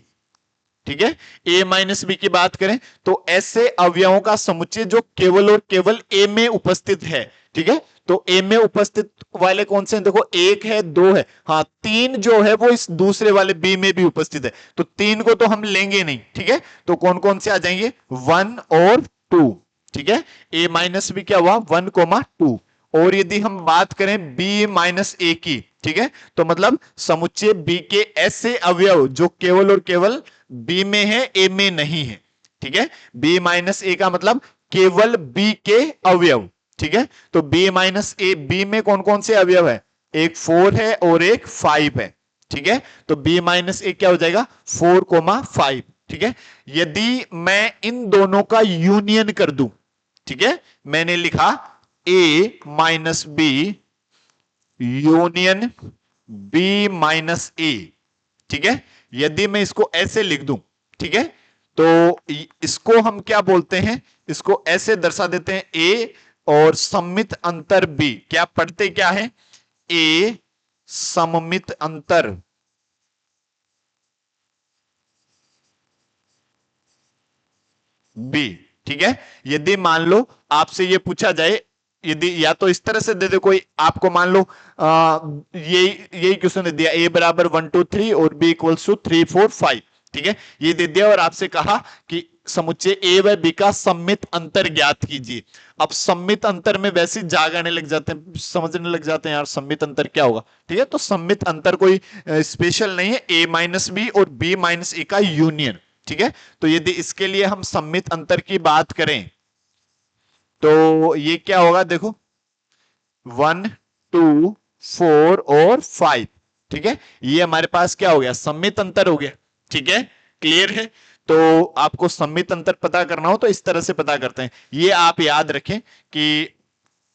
ठीक है, ए माइनस बी की बात करें तो ऐसे अवयवों का समुच्चय जो केवल और केवल ए में उपस्थित है। ठीक है, तो ए में उपस्थित वाले कौन से हैं? देखो एक है, दो है, हाँ तीन जो है वो इस दूसरे वाले बी में भी उपस्थित है, तो तीन को तो हम लेंगे नहीं। ठीक है, तो कौन कौन से आ जाएंगे? 1 और 2। ठीक है, ए माइनस बी क्या हुआ? 1 2। और यदि हम बात करें बी माइनस ए की, ठीक है, तो मतलब समुच्चय बी के ऐसे अवयव जो केवल और केवल बी में है, ए में नहीं है। ठीक है, बी माइनस ए का मतलब केवल बी के अवयव। ठीक है, तो बी माइनस ए, बी में कौन कौन से अवयव है? एक 4 है और एक 5 है। ठीक है, तो बी माइनस ए क्या हो जाएगा? 4 5। ठीक है, यदि मैं इन दोनों का यूनियन कर दूं, ठीक है, मैंने लिखा A minus B union B minus A. ठीक है, यदि मैं इसको ऐसे लिख दूं, ठीक है, तो इसको हम क्या बोलते हैं? इसको ऐसे दर्शा देते हैं ए और सममित अंतर बी। क्या पढ़ते क्या है? ए सममित अंतर बी। ठीक है, यदि मान लो आपसे ये पूछा जाए, यदि या तो इस तरह से दे दे कोई आपको, मान लो यही यही क्वेश्चन दे दिया, ए बराबर 1 2 3 और बी इक्वल्स टू 3 4 5। ठीक है, ये दे दिया और आपसे कहा कि समुच्चय ए व बी का सम्मित अंतर ज्ञात कीजिए। अब सम्मित अंतर में वैसे जाग आने लग जाते हैं, समझने लग जाते हैं यार सम्मित अंतर क्या होगा। ठीक है, तो सम्मित अंतर कोई स्पेशल नहीं है, ए माइनस बी और बी माइनस ए का यूनियन। ठीक है, तो यदि इसके लिए हम सम्मित अंतर की बात करें तो ये क्या होगा? देखो 1 2 4 और 5। ठीक है, ये हमारे पास क्या हो गया? सम्मित अंतर हो गया। ठीक है, क्लियर है? तो आपको सम्मित अंतर पता करना हो तो इस तरह से पता करते हैं। ये आप याद रखें कि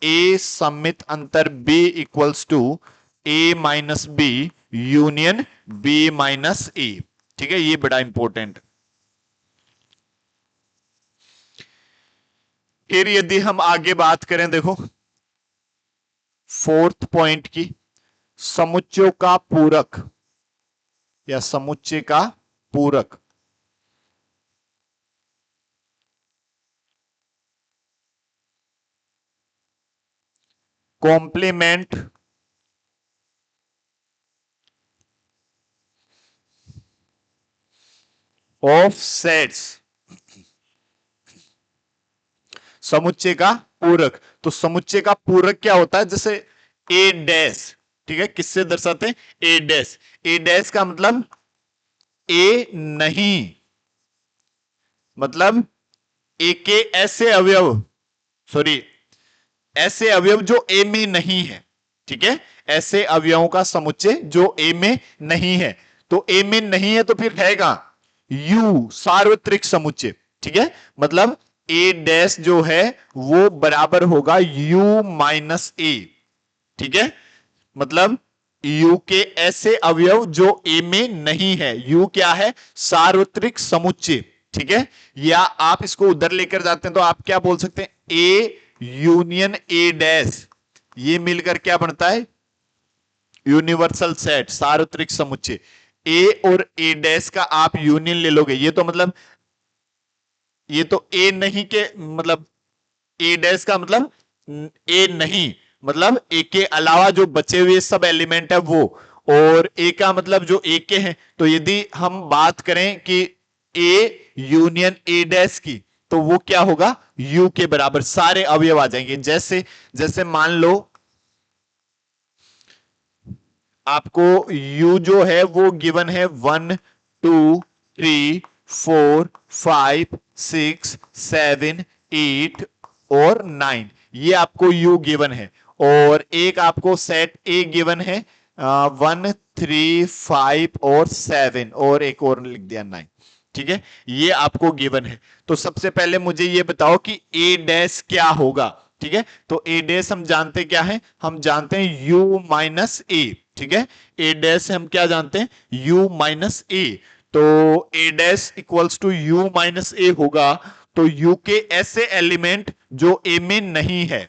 ए सम्मित अंतर B equals to A minus B union B minus A. ठीक है, ये बड़ा इंपॉर्टेंट। फिर यदि हम आगे बात करें, देखो फोर्थ पॉइंट की, समुच्चयों का पूरक या समुच्चय का पूरक। Complement of sets. समुच्चय का पूरक, तो समुच्चय का पूरक क्या होता है? जैसे ए डैश, ठीक है, किससे दर्शाते हैं? ए डैश। ए डैश का मतलब ए नहीं, मतलब ए के ऐसे अवयव, सॉरी, ऐसे अवयव जो ए में नहीं है। ठीक है, ऐसे अवयवों का समुच्चय जो ए में नहीं है। तो ए में नहीं है तो फिर है कहां? यू, सार्वत्रिक समुच्चय। ठीक है, मतलब ए डैश जो है वो बराबर होगा यू माइनस ए। ठीक है, मतलब यू के ऐसे अवयव जो ए में नहीं है। यू क्या है? सार्वत्रिक समुच्चय। ठीक है, या आप इसको उधर लेकर जाते हैं तो आप क्या बोल सकते हैं? ए यूनियन ए डैश, ये मिलकर क्या बनता है? यूनिवर्सल सेट, सार्वत्रिक समुच्चय। ए और ए डैश का आप यूनियन ले लोगे, ये तो मतलब ये तो ए नहीं के मतलब ए डैश का मतलब ए नहीं, मतलब ए के अलावा जो बचे हुए सब एलिमेंट है वो, और ए का मतलब जो ए के हैं। तो यदि हम बात करें कि ए यूनियन ए डैश की, तो वो क्या होगा? यू के बराबर सारे अवयव आ जाएंगे। जैसे जैसे मान लो आपको u जो है वो गिवन है 1 2 3 4 5 6 7 8 और 9, ये आपको u गिवन है। और एक आपको सेट a गिवन है 1 3 5 और 7, और एक और लिख दिया 9। ठीक है, ये आपको गिवन है। तो सबसे पहले मुझे ये बताओ कि a डैश क्या होगा? ठीक है, तो a डैश हम जानते क्या है? हम जानते हैं u माइनस ए। ठीक है, ए डैश हम क्या जानते हैं? u minus A. तो A dash equals to u minus A होगा। तो u के ऐसे एलिमेंट जो a में नहीं है,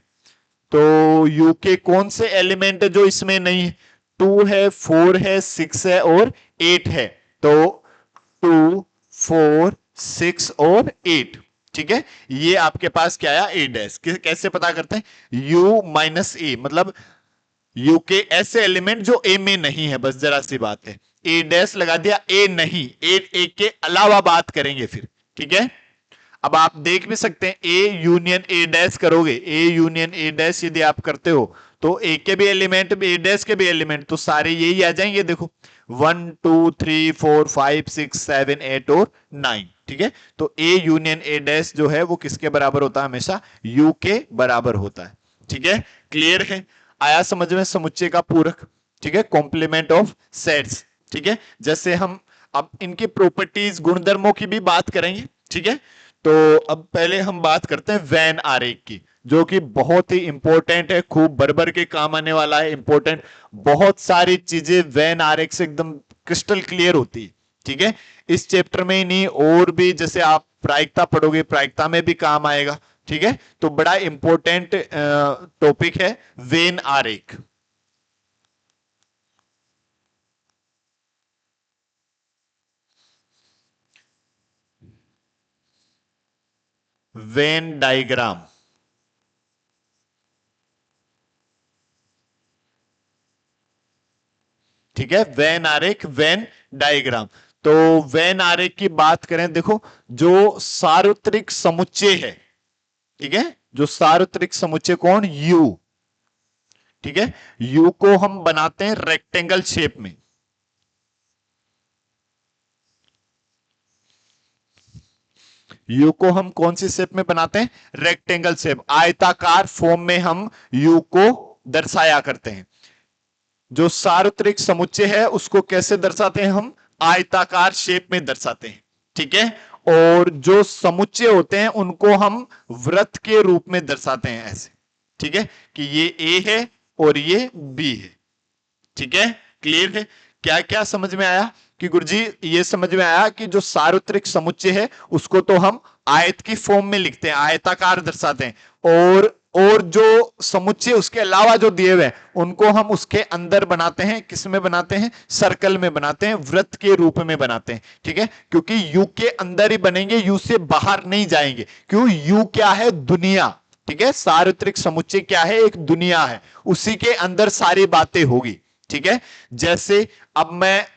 तो u के कौन से एलिमेंट है जो इसमें नहीं है? 2 है, 4 है, 6 है और 8 है। तो 2 4 6 और 8। ठीक है, ये आपके पास क्या आया? ए डैश। कैसे पता करते हैं? u माइनस ए, मतलब यू के ऐसे एलिमेंट जो ए में नहीं है, बस जरा सी बात है। ए डैश लगा दिया, ए नहीं, ए के अलावा बात करेंगे फिर। ठीक है, अब आप देख भी सकते हैं ए यूनियन ए डैश करोगे, ए यूनियन ए डैश यदि आप करते हो तो ए के भी एलिमेंट, ए डैश के भी एलिमेंट, तो सारे यही आ जाएंगे। देखो 1 2 3 4 5 6 7 8 और 9। ठीक है, तो ए यूनियन ए डैश जो है वो किसके बराबर होता है? हमेशा यू के बराबर होता है। ठीक है, क्लियर है? आया समझ में? समुच्चय का पूरक। ठीक है, कॉम्प्लीमेंट ऑफ सेट्स। ठीक है, जैसे हम अब इनकी प्रॉपर्टीज, गुणधर्मों की भी बात करेंगे। ठीक है, तो अब पहले हम बात करते हैं वेन आरेख की, जो कि बहुत ही इंपॉर्टेंट है, खूब भर के काम आने वाला है। इंपॉर्टेंट, बहुत सारी चीजें वेन आरेख से एकदम क्रिस्टल क्लियर होती है। ठीक है, इस चैप्टर में ही नहीं, और भी जैसे आप प्रायिकता पढ़ोगे, प्रायिकता में भी काम आएगा। ठीक है, तो बड़ा इंपॉर्टेंट टॉपिक है वेन आरेख। Venn diagram. ठीक है, वेन आरेख, वेन डायग्राम। तो वेन आरेख की बात करें, देखो जो सार्वत्रिक समुच्चय है, ठीक है, जो सार्वत्रिक समुच्चय कौन? यू। ठीक है, यू को हम बनाते हैं रेक्टेंगल शेप में। यू को हम कौन सी शेप में बनाते हैं? रेक्टेंगल शेप, आयताकार फॉर्म में हम यू को दर्शाया करते हैं। जो सार्वत्रिक समुच्चय है उसको कैसे दर्शाते हैं? हम आयताकार शेप में दर्शाते हैं। ठीक है, और जो समुच्चय होते हैं उनको हम वृत्त के रूप में दर्शाते हैं, ऐसे। ठीक है, कि ये ए है और ये बी है। ठीक है, क्लियर है? क्या क्या समझ में आया? कि गुरुजी ये समझ में आया कि जो सार्वत्रिक समुच्चय है उसको तो हम आयत की फॉर्म में लिखते हैं, आयताकार दर्शाते हैं, और जो समुच्चय उसके अलावा जो दिए हुए हैं उनको हम उसके अंदर बनाते हैं। किस में बनाते हैं? सर्कल में बनाते हैं, वृत्त के रूप में बनाते हैं। ठीक है, क्योंकि यू के अंदर ही बनेंगे, यू से बाहर नहीं जाएंगे। क्यों? यू क्या है? दुनिया। ठीक है, सार्वत्रिक समुच्चय क्या है? एक दुनिया है, उसी के अंदर सारी बातें होगी। ठीक है, जैसे अब मैं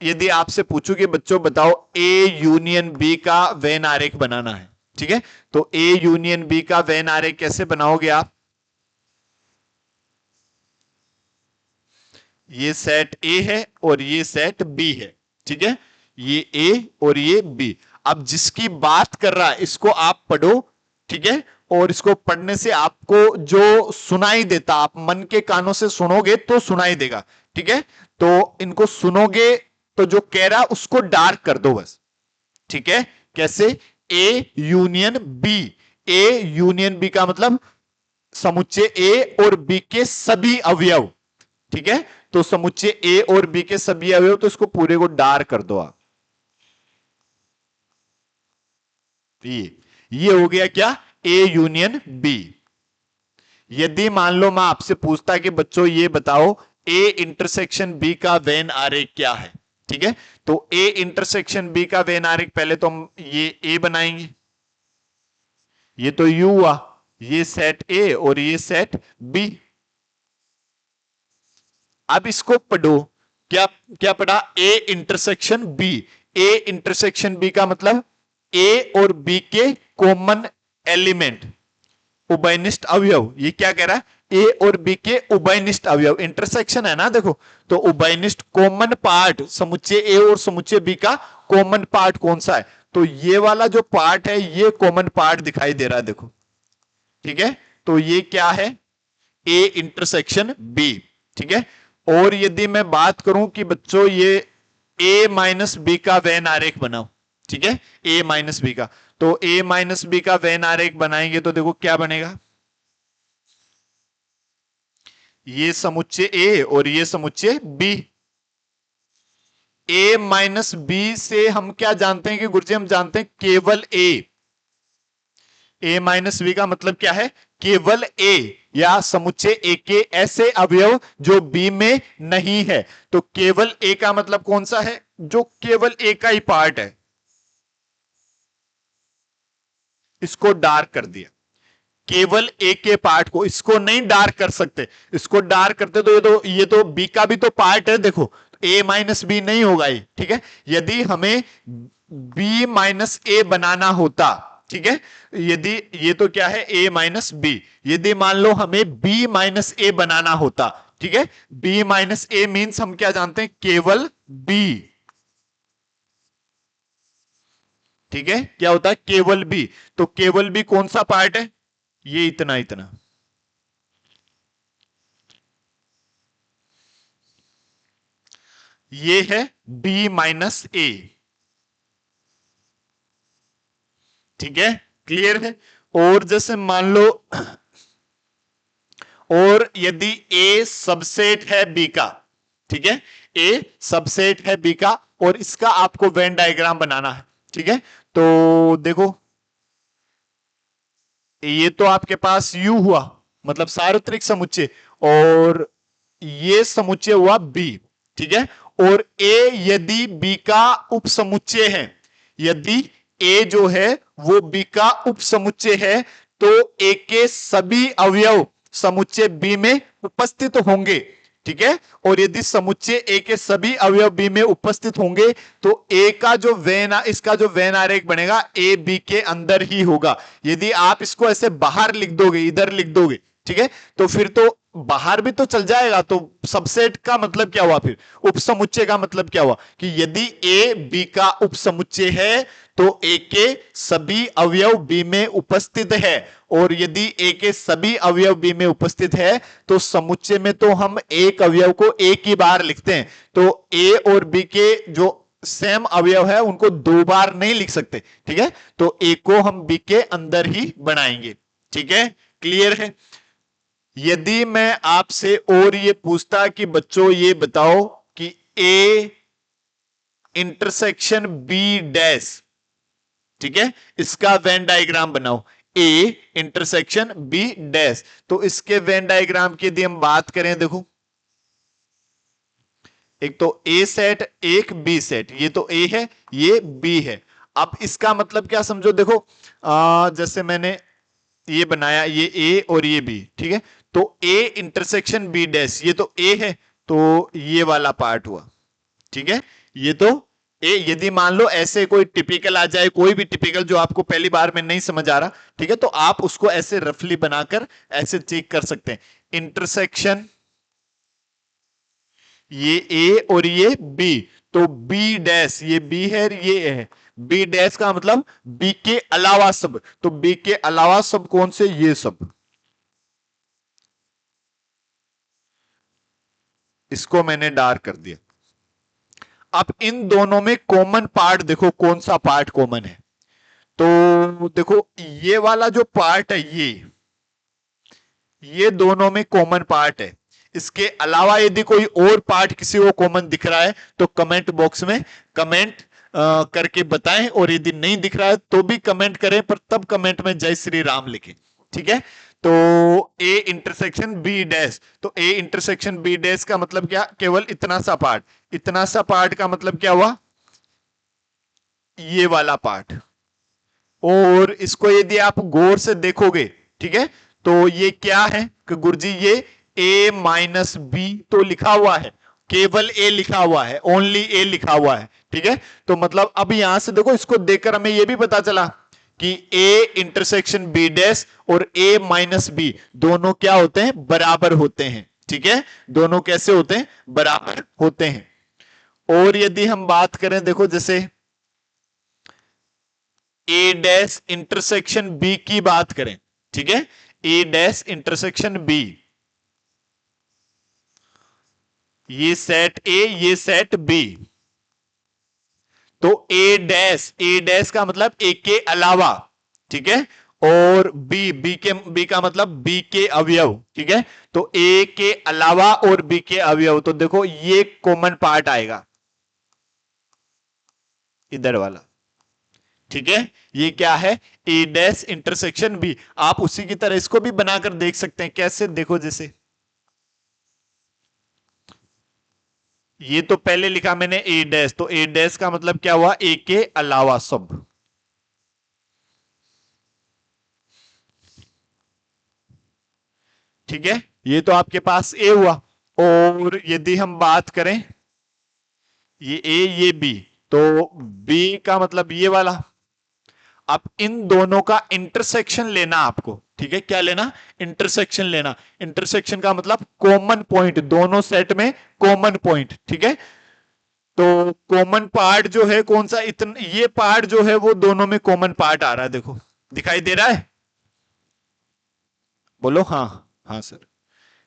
यदि आपसे पूछूं कि बच्चों बताओ ए यूनियन बी का वेन आरेख बनाना है। ठीक है, तो ए यूनियन बी का वेन आरेख कैसे बनाओगे आप? ये सेट ए है और ये सेट बी है, ठीक है, ये ए और ये बी। अब जिसकी बात कर रहा है इसको आप पढ़ो, ठीक है, और इसको पढ़ने से आपको जो सुनाई देता, आप मन के कानों से सुनोगे तो सुनाई देगा, ठीक है। तो इनको सुनोगे तो जो कह रहा उसको डार्क कर दो बस, ठीक है। कैसे? A union B. A union B का मतलब समुच्चय ए और बी के सभी अवयव, ठीक है। तो समुच्चय ए और बी के सभी अवयव, तो इसको पूरे को डार्क कर दो आप। ये हो गया क्या? A union B. यदि मान लो मैं आपसे पूछता कि बच्चों ये बताओ ए इंटरसेक्शन बी का वेन आरेख क्या है, ठीक है। तो ए इंटरसेक्शन बी का वेन आरेख, पहले तो हम ये ए बनाएंगे, ये तो यू हुआ, ये सेट ए और ये सेट बी। अब इसको पढ़ो, क्या क्या पढ़ा? A intersection B. A intersection B का मतलब ए और बी के कॉमन एलिमेंट, उभयनिष्ठ अवयव। ये क्या कह रहा है? ए और बी के उभयनिष्ठ अवयव, इंटरसेक्शन है ना, देखो। तो उभयनिष्ठ कॉमन पार्ट, समुच्चय ए और समुच्चय बी का कॉमन पार्ट कौन सा है? तो ये वाला जो पार्ट है ये कॉमन पार्ट दिखाई दे रहा है, देखो, ठीक है। तो ये क्या है? ए इंटरसेक्शन बी, ठीक है। और यदि मैं बात करूं कि बच्चों ये ए माइनस बी का वेन आरेख बनाओ, ठीक है, ए माइनस बी का, तो ए माइनस बी का वेन आरेख बनाएंगे तो देखो क्या बनेगा, ये समुच्चय ए और ये समुच्चय बी। ए माइनस बी से हम क्या जानते हैं कि गुरुजी, हम जानते हैं केवल ए। ए माइनस बी का मतलब क्या है? केवल ए, या समुच्चय ए के ऐसे अवयव जो बी में नहीं है। तो केवल ए का मतलब कौन सा है? जो केवल ए का ही पार्ट है। इसको डार्क कर दिया, केवल ए के पार्ट को, इसको नहीं डार्क कर सकते। इसको डार्क करते तो ये तो बी का भी तो पार्ट है, देखो, ए माइनस बी नहीं होगा ये, ठीक है। यदि हमें बी माइनस ए बनाना होता, ठीक है, यदि ये तो क्या है? ए माइनस बी। यदि मान लो हमें बी माइनस ए बनाना होता, ठीक है, बी माइनस ए मीन्स हम क्या जानते हैं? केवल बी, ठीक है। क्या होता है? केवल बी। तो केवल बी कौन सा पार्ट है? ये इतना इतना, ये है बी माइनस ए, ठीक है, क्लियर है। और जैसे मान लो, और यदि ए सबसेट है बी का, ठीक है, ए सबसेट है बी का, और इसका आपको वेन डायग्राम बनाना है, ठीक है। तो देखो, ये तो आपके पास यू हुआ, मतलब सार्वत्रिक समुच्चय, और ये समुच्चय हुआ बी, ठीक है। और ए यदि बी का उपसमुच्चय है, यदि ए जो है वो बी का उपसमुच्चय है, तो ए के सभी अवयव समुच्चय बी में उपस्थित होंगे, ठीक है। और यदि समुच्चय ए के सभी अवयव बी में उपस्थित होंगे तो ए का जो वेन, इसका जो वेन आरेख बनेगा ए बी के अंदर ही होगा। यदि आप इसको ऐसे बाहर लिख दोगे, इधर लिख दोगे, ठीक है, तो फिर तो बाहर भी तो चल जाएगा। तो सबसेट का मतलब क्या हुआ? फिर उपसमुच्चय का मतलब क्या हुआ? कि यदि ए बी का उपसमुच्चय है तो ए के सभी अवयव बी में उपस्थित है, और यदि ए के सभी अवयव बी में उपस्थित है तो समुच्चय में तो हम एक अवयव को एक ही बार लिखते हैं। तो ए और बी के जो सेम अवयव है उनको दो बार नहीं लिख सकते, ठीक है। तो ए को हम बी के अंदर ही बनाएंगे, ठीक है, क्लियर है। यदि मैं आपसे और ये पूछता कि बच्चों ये बताओ कि ए इंटरसेक्शन बी डैश, ठीक है, इसका वेन डायग्राम बनाओ, ए इंटरसेक्शन बी डैश, तो इसके वेन डायग्राम की यदि हम बात करें, देखो, एक तो ए सेट, एक बी सेट, ये तो ए है, ये बी है। अब इसका मतलब क्या समझो, देखो, जैसे मैंने ये बनाया, ये ए और ये बी, ठीक है, तो ए इंटरसेक्शन बी डैश, ये तो ए है, तो ये वाला पार्ट हुआ, ठीक है, ये तो ए। यदि मान लो ऐसे कोई टिपिकल आ जाए, कोई भी टिपिकल जो आपको पहली बार में नहीं समझ आ रहा, ठीक है, तो आप उसको ऐसे रफली बनाकर ऐसे चेक कर सकते हैं। इंटरसेक्शन ये ए और ये बी, तो बी डैश, ये बी है ये ए है, बी डैश का मतलब बी के अलावा सब, तो बी के अलावा सब कौन से, ये सब। इसको मैंने डार्क कर दिया। अब इन दोनों में कॉमन पार्ट देखो, कौन सा पार्ट कॉमन है। तो देखो ये वाला जो पार्ट है, ये दोनों में कॉमन पार्ट है। इसके अलावा यदि कोई और पार्ट किसी को कॉमन दिख रहा है तो कमेंट बॉक्स में कमेंट करके बताएं, और यदि नहीं दिख रहा है तो भी कमेंट करें, पर तब कमेंट में जय श्री राम लिखें, ठीक है। तो ए इंटरसेक्शन बी डैश, तो ए इंटरसेक्शन बी डैश का मतलब क्या, केवल इतना सा पार्ट, इतना सा पार्ट का मतलब क्या हुआ, ये वाला पार्ट। और इसको यदि आप गौर से देखोगे, ठीक है, तो ये क्या है कि गुरुजी ये a माइनस बी तो लिखा हुआ है, केवल a लिखा हुआ है, ओनली a लिखा हुआ है, ठीक है। तो मतलब अब यहां से देखो, इसको देखकर हमें यह भी पता चला कि a इंटरसेक्शन b डैश और a माइनस बी दोनों क्या होते हैं, बराबर होते हैं, ठीक है। दोनों कैसे होते हैं, बराबर होते हैं। और यदि हम बात करें, देखो जैसे ए डैश इंटरसेक्शन बी की बात करें, ठीक है, ए डैश इंटरसेक्शन बी, ये सेट ए ये सेट बी, तो ए डैश का मतलब ए के अलावा, ठीक है, और बी का मतलब बी के अवयव, ठीक है। तो ए के अलावा और बी के अवयव, तो देखो ये कॉमन पार्ट आएगा, इधर वाला, ठीक है। ये क्या है, ए डैश इंटरसेक्शन बी। आप उसी की तरह इसको भी बनाकर देख सकते हैं, कैसे, देखो जैसे ये तो पहले लिखा मैंने ए डैश, तो ए डैश का मतलब क्या हुआ, ए के अलावा सब, ठीक है। ये तो आपके पास ए हुआ। और यदि हम बात करें ये ए ये बी, तो बी का मतलब ये वाला। अब इन दोनों का इंटरसेक्शन लेना आपको, ठीक है, क्या लेना, इंटरसेक्शन लेना। इंटरसेक्शन का मतलब कॉमन पॉइंट, दोनों सेट में कॉमन पॉइंट, ठीक है। तो कॉमन पार्ट जो है कौन सा, इतना ये पार्ट जो है वो दोनों में कॉमन पार्ट आ रहा है, देखो दिखाई दे रहा है, बोलो हाँ। हाँ सर,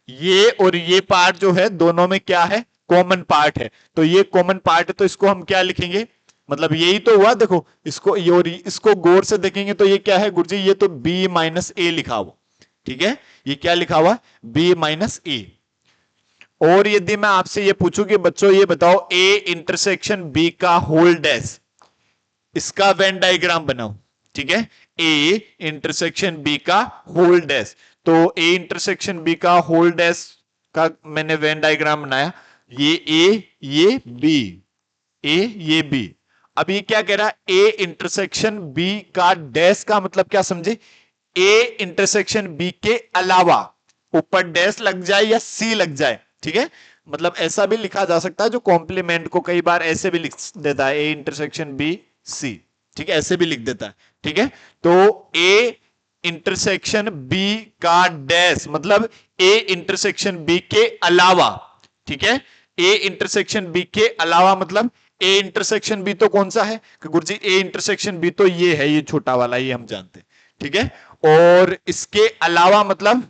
ये और ये पार्ट जो है दोनों में क्या है, कॉमन पार्ट है। तो ये कॉमन पार्ट है, तो इसको हम क्या लिखेंगे, मतलब यही तो हुआ, देखो इसको ये और इसको गौर से देखेंगे तो ये क्या है गुरुजी, ये तो b माइनस ए लिखा हुआ, ठीक है। ये क्या लिखा हुआ, b माइनस ए। और यदि मैं आपसे ये पूछूं कि बच्चों ये बताओ a इंटरसेक्शन b का होल डैश, इसका वेन डायग्राम बनाओ, ठीक है। ए इंटरसेक्शन बी का होल डैश, तो ए इंटरसेक्शन बी का होल डैश का मैंने वेन डायग्राम बनाया, ये ए ये बी, ए ये बी। अब ये क्या कह रहा है, ए इंटरसेक्शन बी का डैश का मतलब क्या समझे, ए इंटरसेक्शन बी के अलावा, ऊपर डैश लग जाए या सी लग जाए, ठीक है। मतलब ऐसा भी लिखा जा सकता है, जो कॉम्प्लीमेंट को कई बार ऐसे भी लिख देता है, ए इंटरसेक्शन बी सी, ठीक है, ऐसे भी लिख देता है, ठीक है। तो ए इंटरसेक्शन बी का डैश मतलब ए इंटरसेक्शन बी के अलावा, ठीक है। ए इंटरसेक्शन बी के अलावा मतलब ए इंटरसेक्शन बी तो कौन सा है कि गुरुजी, ए इंटरसेक्शन बी तो ये है, ये छोटा वाला, ये हम जानते हैं, ठीक है। और इसके अलावा मतलब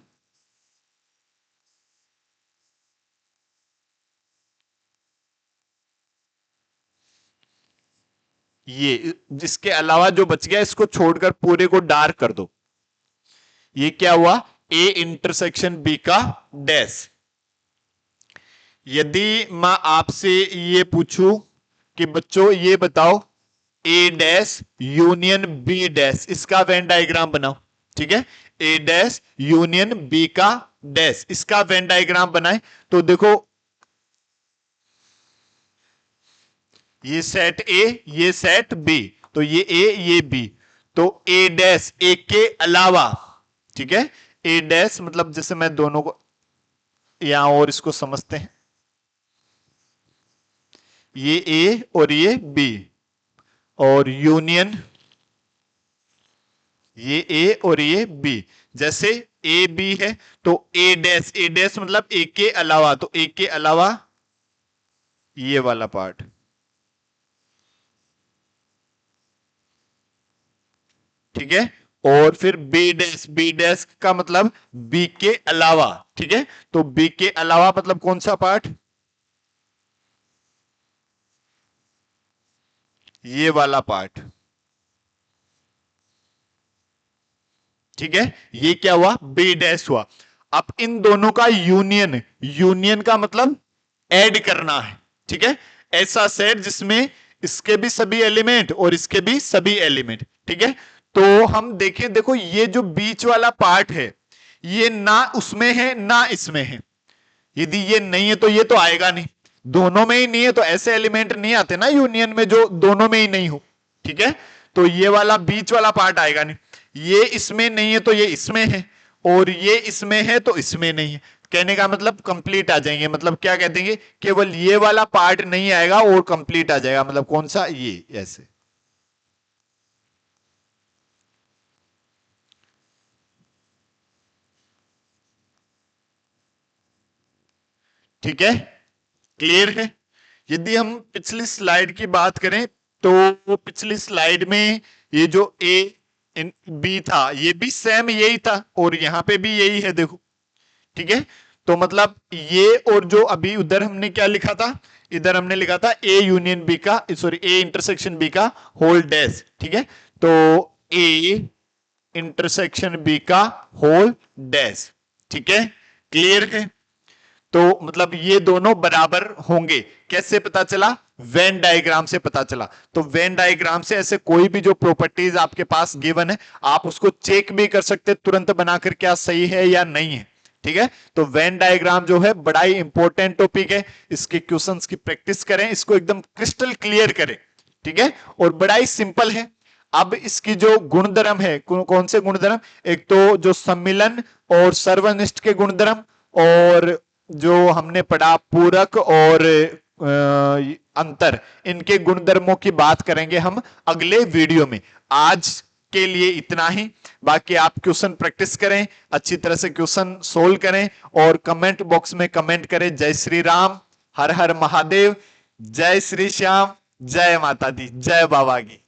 ये, जिसके अलावा जो बच गया इसको छोड़कर पूरे को डार्क कर दो। ये क्या हुआ, ए इंटरसेक्शन बी का डैश। यदि मैं आपसे ये पूछूं कि बच्चों ये बताओ ए डैश यूनियन बी डैश, इसका वेन डायग्राम बनाओ, ठीक है। ए डैश यूनियन बी का डैश, इसका वेन डायग्राम बनाए, तो देखो ये सेट ए ये सेट बी, तो ये ए ये बी, तो ए डैश ए के अलावा, ठीक है। ए डैश मतलब जैसे मैं दोनों को यहां और इसको समझते हैं, ये ए और ये बी, और यूनियन ये ए और ये बी, जैसे ए बी है तो ए डैश मतलब ए के अलावा, तो ए के अलावा ये वाला पार्ट, ठीक है। और फिर बी डैश का मतलब बी के अलावा, ठीक है। तो बी के अलावा मतलब कौन सा पार्ट, ये वाला पार्ट, ठीक है। ये क्या हुआ, बी डैश हुआ। अब इन दोनों का यूनियन, यूनियन का मतलब ऐड करना है, ठीक है। ऐसा सेट जिसमें इसके भी सभी एलिमेंट और इसके भी सभी एलिमेंट, ठीक है। तो हम देखें, देखो ये जो बीच वाला पार्ट है ये ना उसमें है ना इसमें है। यदि ये नहीं है तो ये तो आएगा नहीं, दोनों में ही नहीं है तो ऐसे एलिमेंट नहीं आते ना यूनियन में जो दोनों में ही नहीं हो, ठीक है। तो ये वाला बीच वाला पार्ट आएगा नहीं, ये इसमें नहीं है तो ये इसमें है, और ये इसमें है तो इसमें नहीं है। कहने का मतलब कंप्लीट आ जाएंगे, मतलब क्या कह देंगे, केवल ये वाला पार्ट नहीं आएगा और कंप्लीट आ जाएगा, मतलब कौन सा, ये ऐसे, ठीक है। क्लियर है। यदि हम पिछली स्लाइड की बात करें तो पिछली स्लाइड में ये जो ए बी था ये भी सेम यही था और यहां पे भी यही है, देखो, ठीक है। तो मतलब ये, और जो अभी उधर हमने क्या लिखा था, इधर हमने लिखा था ए यूनियन बी का, सॉरी ए इंटरसेक्शन बी का होल डैश, ठीक है। तो ए इंटरसेक्शन बी का होल डैश, ठीक है। क्लियर है। तो मतलब ये दोनों बराबर होंगे, कैसे पता चला, वेन डायग्राम से पता चला। तो वेन डायग्राम से ऐसे कोई भी जो प्रॉपर्टीज आपके पास गिवन है आप उसको चेक भी कर सकते तुरंत बनाकर क्या सही है या नहीं है, ठीक है। तो वेन डायग्राम जो है बड़ा ही इंपॉर्टेंट टॉपिक है, इसके क्वेश्चंस की प्रैक्टिस करें, इसको एकदम क्रिस्टल क्लियर करें, ठीक है। और बड़ा ही सिंपल है। अब इसकी जो गुणधर्म है, कौन से गुणधर्म, एक तो जो सम्मिलन और सर्वनिष्ठ के गुणधर्म, और जो हमने पढ़ा पूरक और अंतर, इनके गुणधर्मों की बात करेंगे हम अगले वीडियो में। आज के लिए इतना ही, बाकी आप क्वेश्चन प्रैक्टिस करें, अच्छी तरह से क्वेश्चन सोल्व करें और कमेंट बॉक्स में कमेंट करें। जय श्री राम, हर हर महादेव, जय श्री श्याम, जय माता दी, जय बाबा की।